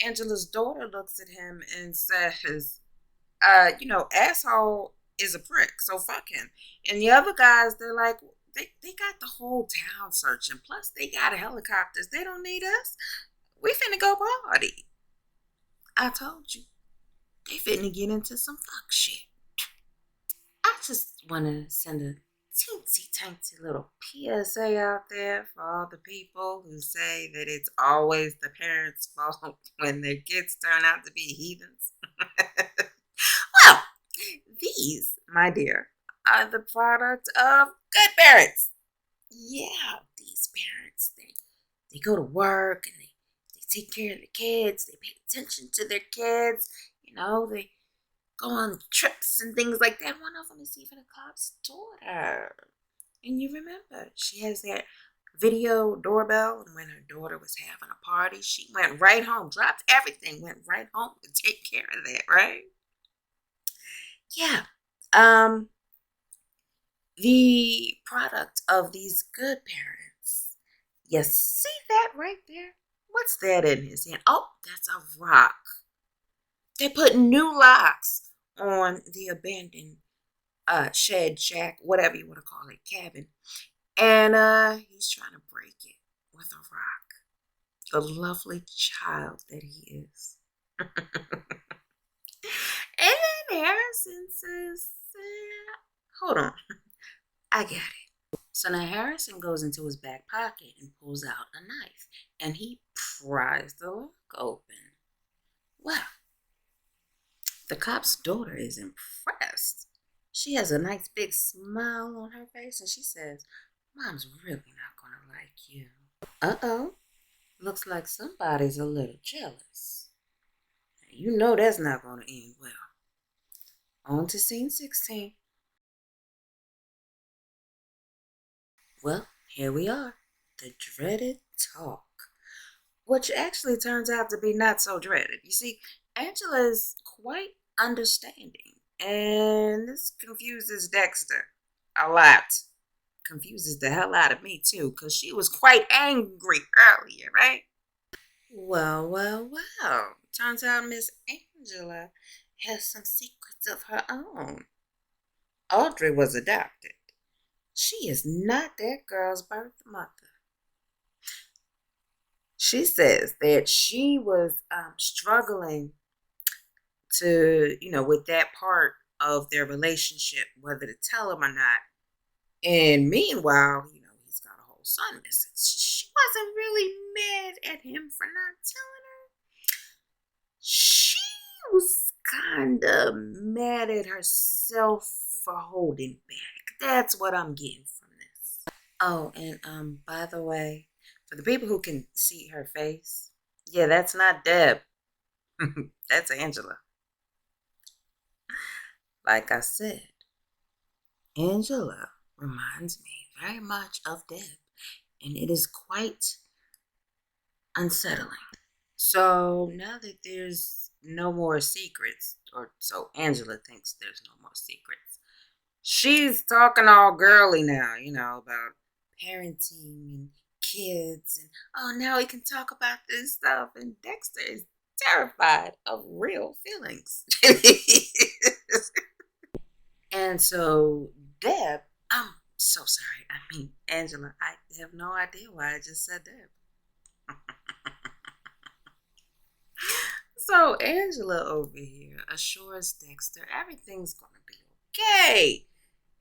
Angela's daughter looks at him and says, "Asshole is a prick, so fuck him." And the other guys, they're like, they got the whole town searching. Plus, they got helicopters. They don't need us. We finna go party. I told you. They finna get into some fuck shit. I just want to send a teensy tiny little PSA out there for all the people who say that it's always the parents' fault when their kids turn out to be heathens. Well, these, my dear, are the product of good parents. Yeah, these parents, they go to work and they take care of the kids. They pay attention to their kids. They go on trips and things like that. One of them is even a cop's daughter. And you remember, she has that video doorbell. And when her daughter was having a party, she went right home, dropped everything, went right home to take care of that, right? Yeah. The product of these good parents. You see that right there? What's that in his hand? Oh, that's a rock. They put new locks on the abandoned shed, shack, whatever you want to call it, cabin. And he's trying to break it with a rock. The lovely child that he is. And then Harrison says, hold on, I got it. So now Harrison goes into his back pocket and pulls out a knife. And he pries the lock open. Well, the cop's daughter is impressed. She has a nice big smile on her face and she says, Mom's really not going to like you. Uh-oh. Looks like somebody's a little jealous. You know that's not going to end well. On to scene 16. Well, here we are. The dreaded talk. Which actually turns out to be not so dreaded. You see, Angela is quite understanding. And this confuses Dexter a lot. Confuses the hell out of me too, because she was quite angry earlier, right? Well. Turns out Miss Angela has some secrets of her own. Audrey was adopted. She is not that girl's birth mother. She says that she was struggling to, with that part of their relationship, whether to tell him or not. And meanwhile, he's got a whole son missing. She wasn't really mad at him for not telling her. She was kind of mad at herself for holding back. That's what I'm getting from this. Oh, and by the way, for the people who can see her face, yeah, that's not Deb. That's Angela. Like I said, Angela reminds me very much of Deb, and it is quite unsettling. So now that there's no more secrets, or so Angela thinks there's no more secrets, she's talking all girly now, about parenting and kids, and now we can talk about this stuff. And Dexter is terrified of real feelings. And so Deb, I'm so sorry. I mean, Angela, I have no idea why I just said Deb. So Angela over here assures Dexter everything's going to be okay.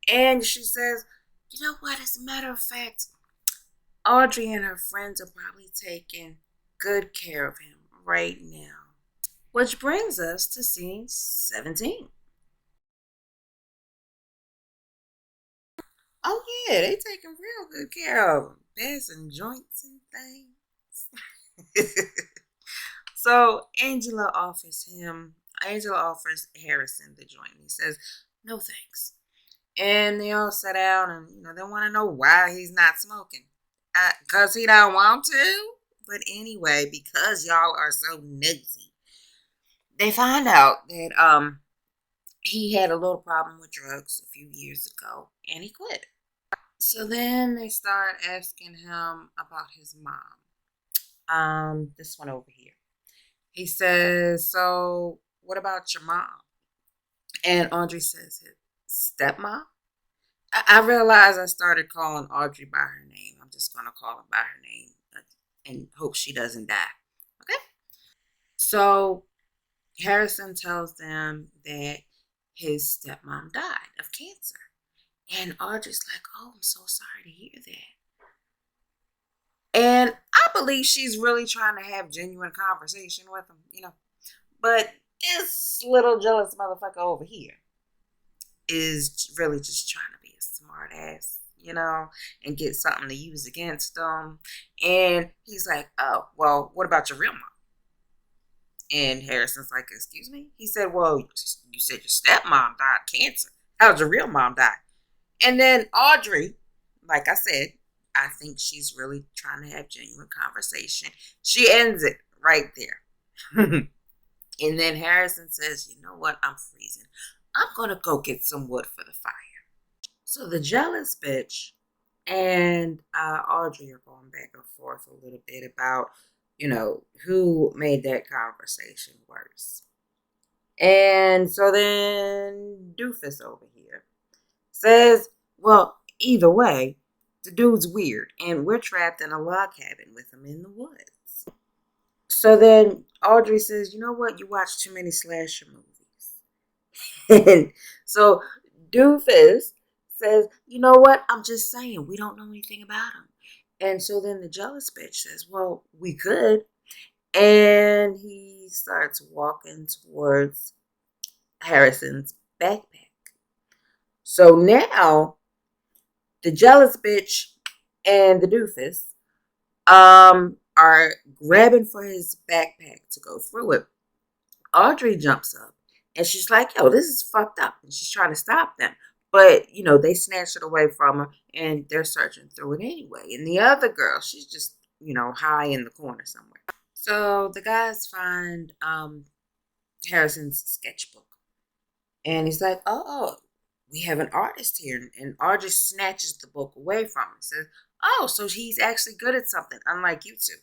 And she says, you know what, as a matter of fact, Audrey and her friends are probably taking good care of him right now. Which brings us to scene 17. Oh yeah, they taking real good care of him. Passing joints and things. So Angela offers Harrison the joint. He says, no thanks. And they all sit down and, they want to know why he's not smoking. Because he don't want to. But anyway, because y'all are so nosy, they find out that he had a little problem with drugs a few years ago and he quit. So then they start asking him about his mom. This one over here. He says, so what about your mom? And Audrey says, stepmom? I realize I started calling Audrey by her name. I'm just going to call her by her name and hope she doesn't die. Okay? So Harrison tells them that his stepmom died of cancer. And Audrey's like, oh, I'm so sorry to hear that. And I believe she's really trying to have genuine conversation with him, But this little jealous motherfucker over here is really just trying to be a smart ass, and get something to use against them. And he's like, oh, well, what about your real mom? And Harrison's like, excuse me? He said, well, you said your stepmom died of cancer. How'd your real mom die? And then Audrey, like I said, I think she's really trying to have genuine conversation. She ends it right there. And then Harrison says, you know what? I'm freezing. I'm going to go get some wood for the fire. So the jealous bitch and Audrey are going back and forth a little bit about, who made that conversation worse. And so then Doofus over here says, well, either way, the dude's weird, and we're trapped in a log cabin with him in the woods. So then Audrey says, you know what? You watch too many slasher movies. And so Doofus says, you know what? I'm just saying, we don't know anything about him. And so then the jealous bitch says, well, we could. And he starts walking towards Harrison's backpack. So now the jealous bitch and the doofus are grabbing for his backpack to go through it. Audrey jumps up and she's like, yo, this is fucked up. And she's trying to stop them. But, they snatch it away from her and they're searching through it anyway. And the other girl, she's just, high in the corner somewhere. So the guys find Harrison's sketchbook. And he's like, oh, we have an artist here. And Audrey snatches the book away from him and says, oh, so he's actually good at something, unlike you two.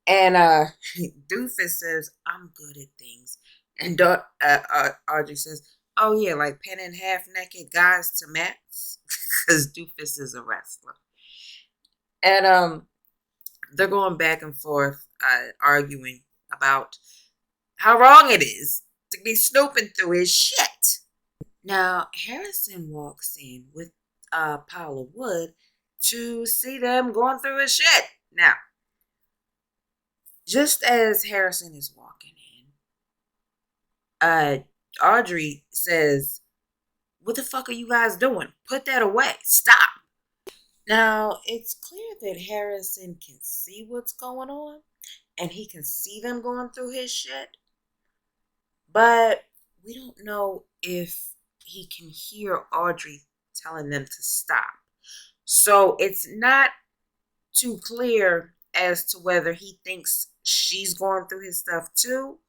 And Doofus says, I'm good at things. And Audrey says, oh, yeah, like pinning half-naked guys to mats. Because Doofus is a wrestler. And they're going back and forth, arguing about how wrong it is to be snooping through his shit. Now, Harrison walks in with a pile of wood to see them going through his shit. Now, just as Harrison is walking in, Audrey says, what the fuck are you guys doing? Put that away. Stop. Now, it's clear that Harrison can see what's going on, and he can see them going through his shit, but we don't know if he can hear Audrey telling them to stop. So it's not too clear as to whether he thinks she's going through his stuff too,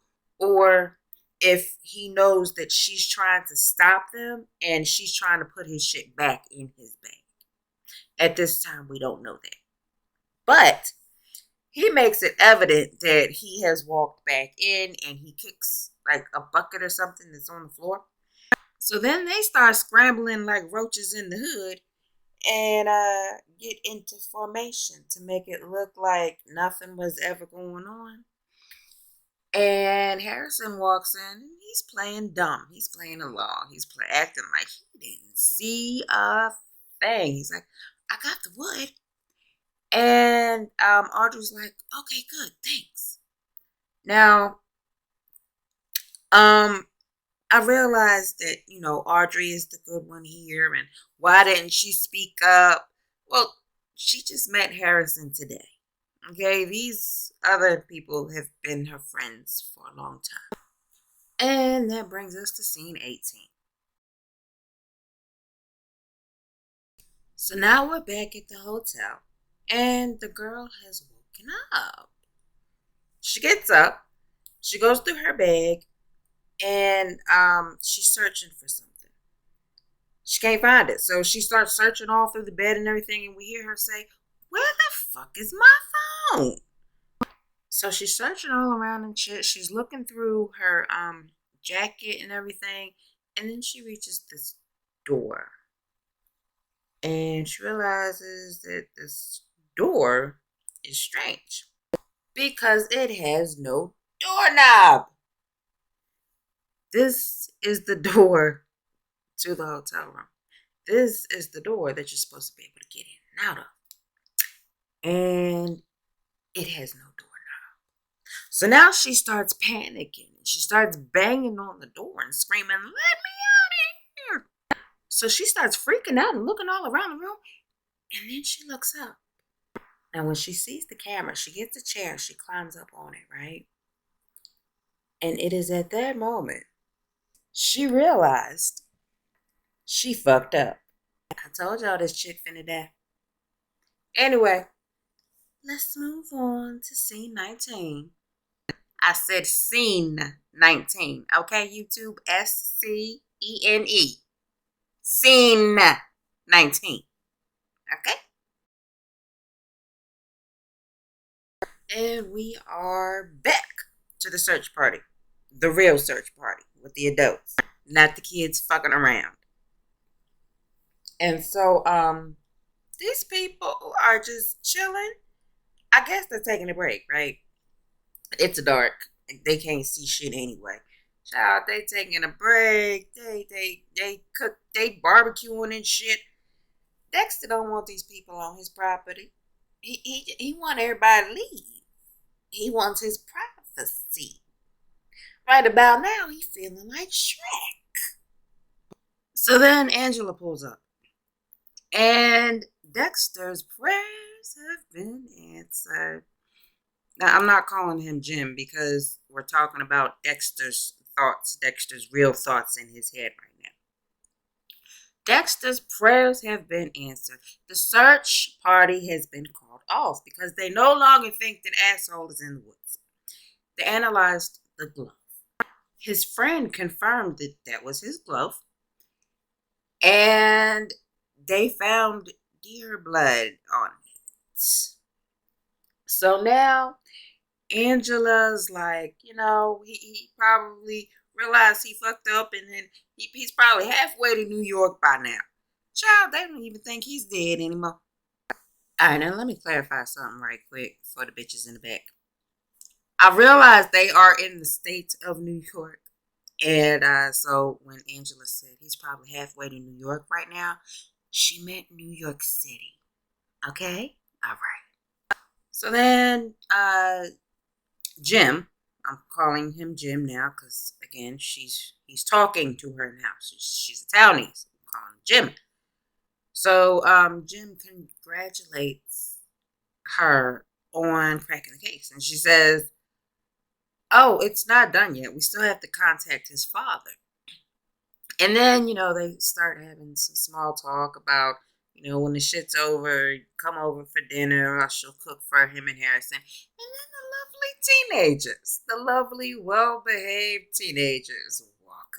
or if he knows that she's trying to stop them and she's trying to put his shit back in his bag. At this time, we don't know that. But he makes it evident that he has walked back in and he kicks like a bucket or something that's on the floor. So then they start scrambling like roaches in the hood and get into formation to make it look like nothing was ever going on. And Harrison walks in and he's playing dumb. He's playing along. He's acting like he didn't see a thing. He's like, I got the wood. And Audrey's like, okay, good, thanks. Now, I realized that, Audrey is the good one here, and why didn't she speak up? Well, she just met Harrison today. Okay, these other people have been her friends for a long time. And that brings us to scene 18. So now we're back at the hotel, and the girl has woken up. She gets up, she goes through her bag, and she's searching for something. She can't find it, so she starts searching all through the bed and everything, and we hear her say, where the fuck is my phone? So she's searching all around and shit. She's looking through her jacket and everything, and then she reaches this door. And she realizes that this door is strange because it has no doorknob. This is the door to the hotel room. This is the door that you're supposed to be able to get in and out of. And it has no doorknob. So now she starts panicking. She starts banging on the door and screaming, let me out of here. So she starts freaking out and looking all around the room. And then she looks up. Now, when she sees the camera, she gets a chair. She climbs up on it, right? And it is at that moment she realized she fucked up. I told y'all this chick finna die. Anyway, let's move on to scene 19. I said scene 19. Okay, YouTube? SCENE. Scene 19. Okay? And we are back to the search party. The real search party with the adults, not the kids fucking around. And so, these people are just chilling. I guess they're taking a break, right? It's dark. They can't see shit anyway. Child, they taking a break. They cook. They barbecuing and shit. Dexter don't want these people on his property. He want everybody to leave. He wants his privacy. Right about now, he feeling like Shrek. So then Angela pulls up, and Dexter's prayers have been answered. Now, I'm not calling him Jim because we're talking about Dexter's thoughts, Dexter's real thoughts in his head right now. Dexter's prayers have been answered. The search party has been called off because they no longer think that asshole is in the woods. They analyzed the glove. His friend confirmed that that was his glove, and they found deer blood on it. So now Angela's like, he probably realized he fucked up, and then he's probably halfway to New York by now. Child, they don't even think he's dead anymore. All right, now let me clarify something right quick for the bitches in the back. I realize they are in the state of New York. And so when Angela said he's probably halfway to New York right now, she meant New York City. Okay? All right. So then Jim, I'm calling him Jim now because, again, he's talking to her now. She's a townie. So I'm calling him Jim. So Jim congratulates her on cracking the case. And she says, oh, it's not done yet. We still have to contact his father. And then, they start having some small talk about, when the shit's over, come over for dinner, or she'll cook for him and Harrison. And then the lovely teenagers, the lovely, well-behaved teenagers walk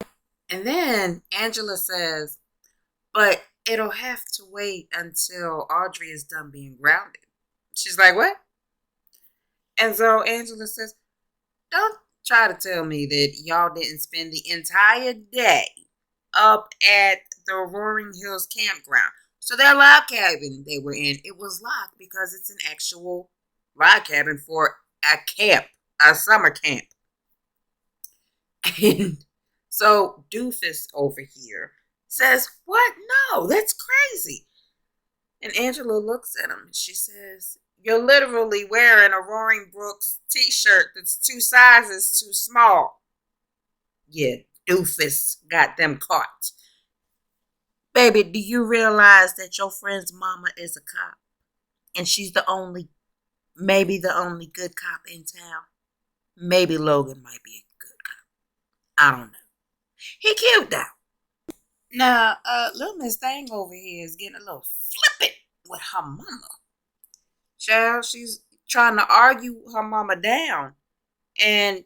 up. And then Angela says, but it'll have to wait until Audrey is done being grounded. She's like, what? And so Angela says, don't try to tell me that y'all didn't spend the entire day up at the Roaring Hills campground. So their log cabin they were in, it was locked because it's an actual log cabin for a camp, a summer camp. And so Doofus over here says, what? No, that's crazy. And Angela looks at him and she says, you're literally wearing a Roaring Brooks t-shirt that's 2 sizes too small. Yeah, Doofus got them caught. Baby, do you realize that your friend's mama is a cop? And she's maybe the only good cop in town? Maybe Logan might be a good cop. I don't know. He cute though. Now, little Miss Thing over here is getting a little flippant with her mama. Child, she's trying to argue her mama down. And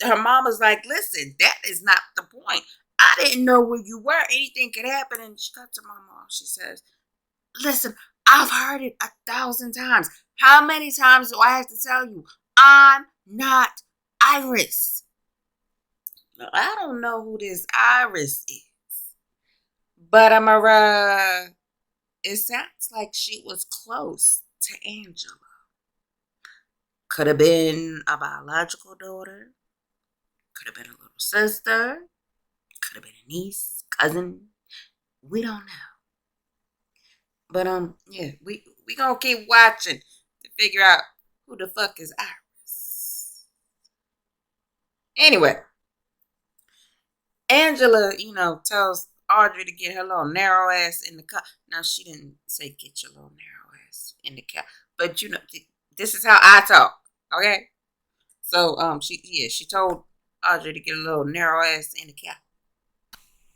her mama's like, listen, that is not the point. I didn't know where you were. Anything could happen. And she cuts her mama off. She says, listen, I've heard it 1,000 times. How many times do I have to tell you? I'm not Iris. Now, I don't know who this Iris is. But it sounds like she was close to Angela. Could have been a biological daughter. Could have been a little sister. Could have been a niece, cousin. We don't know. But yeah, we gonna keep watching to figure out who the fuck is Iris. Anyway, Angela, tells Audrey to get her little narrow ass in the car. Now, she didn't say get your little narrow ass in the car, but you know, this is how I talk. Okay, so she told Audrey to get a little narrow ass in the car.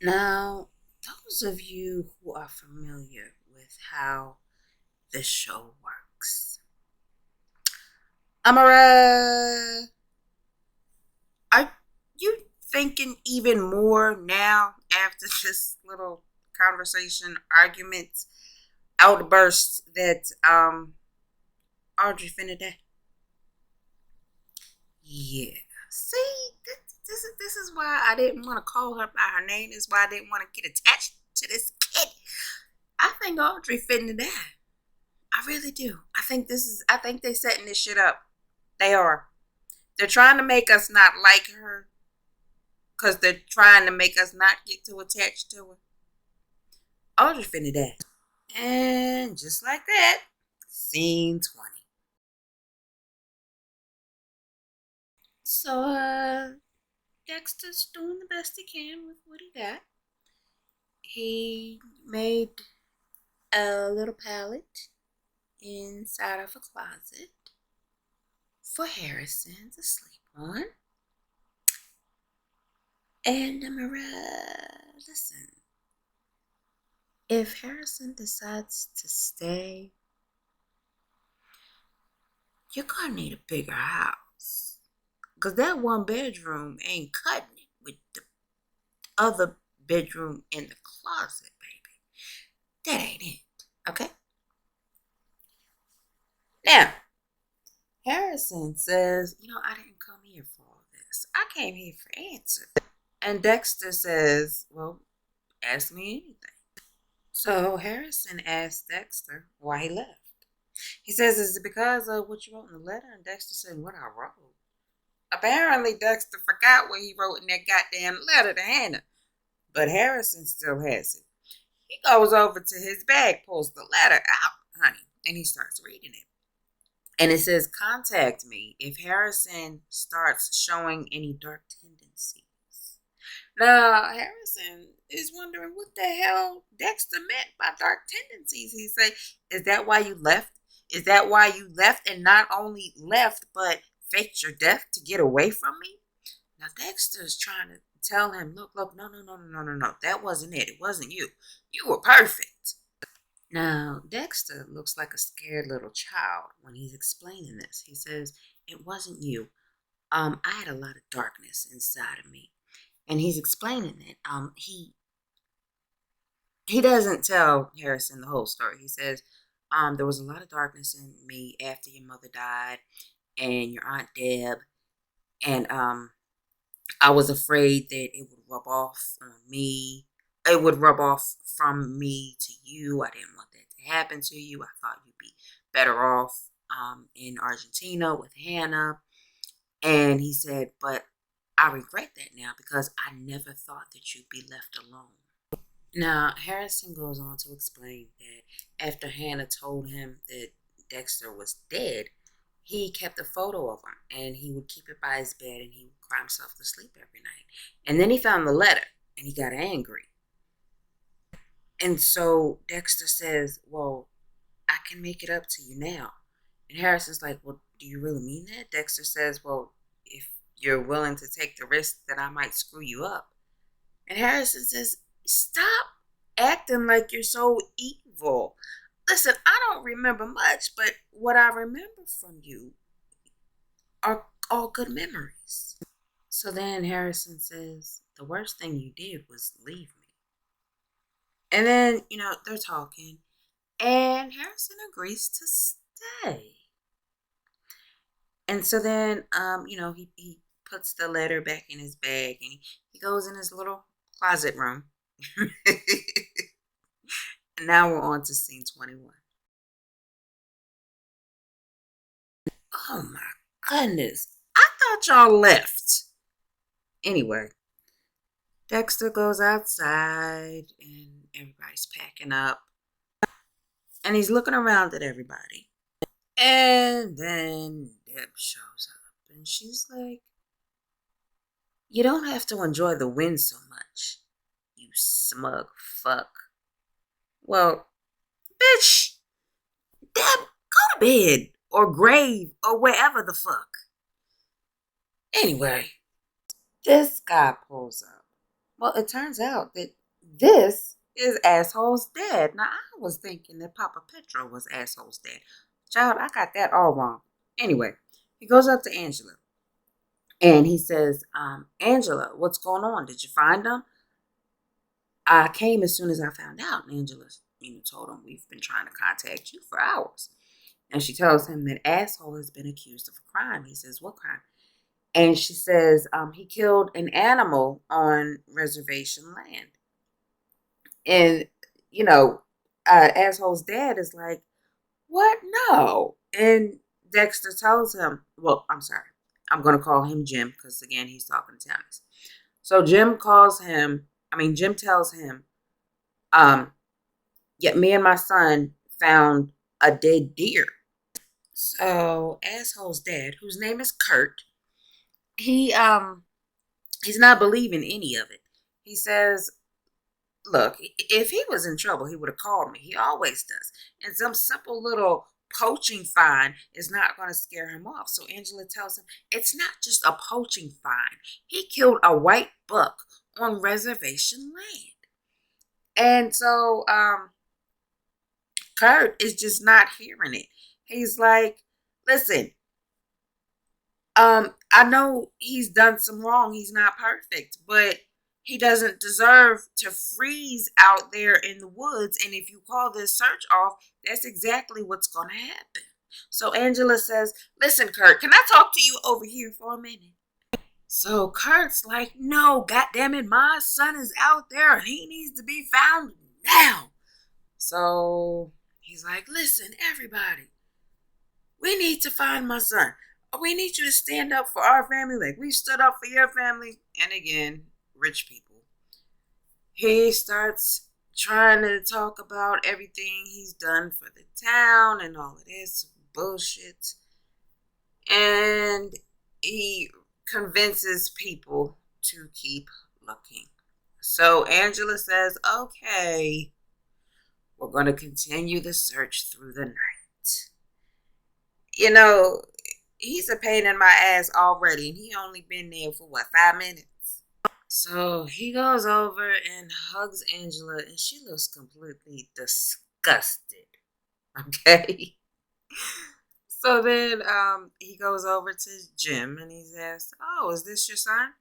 Now, those of you who are familiar with how the show works, Amara, are you thinking even more now after this little conversation, argument, outburst that Audrey finna die? Yeah. See, this is why I didn't want to call her by her name. This is why I didn't want to get attached to this kid. I think Audrey finna die. I really do. I think they setting this shit up. They are. They're trying to make us not like her because they're trying to make us not get too attached to her. Audrey finna die. And just like that, scene 20. So, Dexter's doing the best he can with what he got. He made a little pallet inside of a closet for Harrison to sleep on. And listen, if Harrison decides to stay, you're gonna need a bigger house. Because that one bedroom ain't cutting it with the other bedroom in the closet, baby. That ain't it, okay? Now, Harrison says, I didn't come here for all this. I came here for answers. And Dexter says, well, ask me anything. So Harrison asked Dexter why he left. He says, is it because of what you wrote in the letter? And Dexter said, what I wrote? Apparently, Dexter forgot what he wrote in that goddamn letter to Hannah. But Harrison still has it. He goes over to his bag, pulls the letter out, honey, and he starts reading it. And it says, contact me if Harrison starts showing any dark tendencies. Now, Harrison is wondering what the hell Dexter meant by dark tendencies. He said, is that why you left? Is that why you left and not only left, but faked your death to get away from me? Now, Dexter is trying to tell him, look, no. That wasn't it. It wasn't you. You were perfect. Now, Dexter looks like a scared little child when he's explaining this. He says, it wasn't you. I had a lot of darkness inside of me. And he's explaining it. He doesn't tell Harrison the whole story. He says, there was a lot of darkness in me after your mother died and your Aunt Deb. And I was afraid that it would rub off on me. It would rub off from me to you. I didn't want that to happen to you. I thought you'd be better off in Argentina with Hannah. And he said, but I regret that now because I never thought that you'd be left alone. Now, Harrison goes on to explain that after Hannah told him that Dexter was dead, he kept a photo of him and he would keep it by his bed and he would cry himself to sleep every night. And then he found the letter and he got angry. And so Dexter says, well, I can make it up to you now. And Harrison's like, well, do you really mean that? Dexter says, well, if you're willing to take the risk that I might screw you up. And Harrison says, stop acting like you're so evil. Listen, I don't remember much, but what I remember from you are all good memories. So then Harrison says, the worst thing you did was leave me. And then, they're talking, and Harrison agrees to stay. And so then, he puts the letter back in his bag and he goes in his little closet room. And now we're on to scene 21. Oh my goodness. I thought y'all left. Anyway, Dexter goes outside and everybody's packing up. And he's looking around at everybody. And then Deb shows up and she's like, you don't have to enjoy the win so much. You smug fuck. Well, bitch, Deb, go to bed or grave or wherever the fuck. Anyway, this guy pulls up. Well, it turns out that this is Asshole's dad. Now, I was thinking that Papa Petro was Asshole's dad. Child, I got that all wrong. Anyway, he goes up to Angela. And he says, Angela, what's going on? Did you find them? I came as soon as I found out. And Angela, told him, we've been trying to contact you for hours. And she tells him that Asshole has been accused of a crime. He says, what crime? And she says, he killed an animal on reservation land. And, Asshole's dad is like, what? No. And Dexter tells him, well, I'm sorry. I'm going to call him Jim because, again, he's talking to Thomas. So Jim tells him, me and my son found a dead deer. So Asshole's dad, whose name is Kurt, he's not believing any of it. He says, look, if he was in trouble, he would have called me. He always does. And some simple little poaching fine is not going to scare him off. So Angela tells him it's not just a poaching fine. He killed a white buck on reservation land. And so Kurt is just not hearing it. He's like, listen, I know he's done some wrong. He's not perfect, but he doesn't deserve to freeze out there in the woods. And if you call this search off, that's exactly what's going to happen. So Angela says, listen, Kurt, can I talk to you over here for a minute? So Kurt's like, no, goddammit, my son is out there and he needs to be found now. So he's like, listen, everybody, we need to find my son. We need you to stand up for our family like we stood up for your family. And again, rich people. He starts trying to talk about everything he's done for the town and all of this bullshit. And he convinces people to keep looking. So Angela says, okay, we're going to continue the search through the night. He's a pain in my ass already, and he only been there for 5 minutes? So he goes over and hugs Angela, and she looks completely disgusted. Okay? So then he goes over to Jim, and he's asked, oh, is this your son?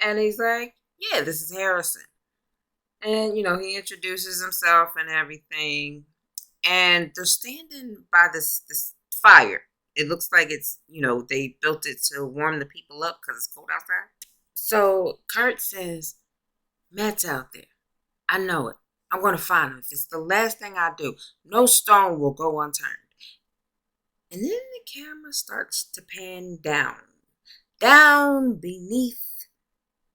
And he's like, yeah, this is Harrison. And, he introduces himself and everything. And they're standing by this fire. It looks like it's, they built it to warm the people up because it's cold outside. So Kurt says, Matt's out there. I know it. I'm going to find him. If it's the last thing I do, no stone will go unturned. And then the camera starts to pan down beneath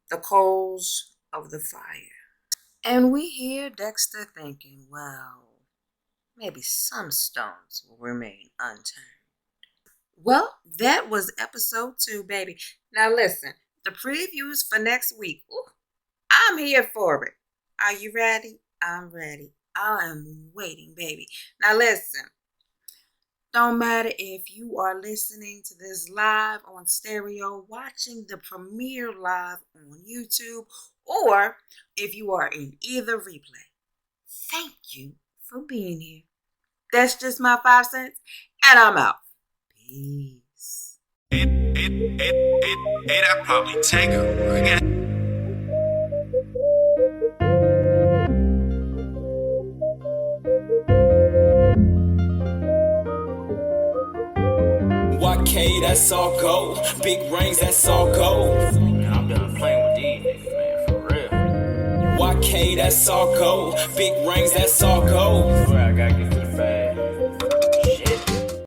the coals of the fire. And we hear Dexter thinking, well, maybe some stones will remain unturned. Well, that was episode 2, baby. Now listen, the previews for next week. Ooh, I'm here for it. Are you ready? I'm ready. I am waiting, baby. Now listen, don't matter if you are listening to this live on stereo, watching the premiere live on YouTube, or if you are in either replay. Thank you for being here. That's just my 5 cents, and I'm out. Peace. I'd probably take her. YK, that's all gold. Big rings, that's all gold. Man, I'm done playing with these niggas, man, for real. YK, that's all gold. Big rings, that's all gold. I swear I gotta get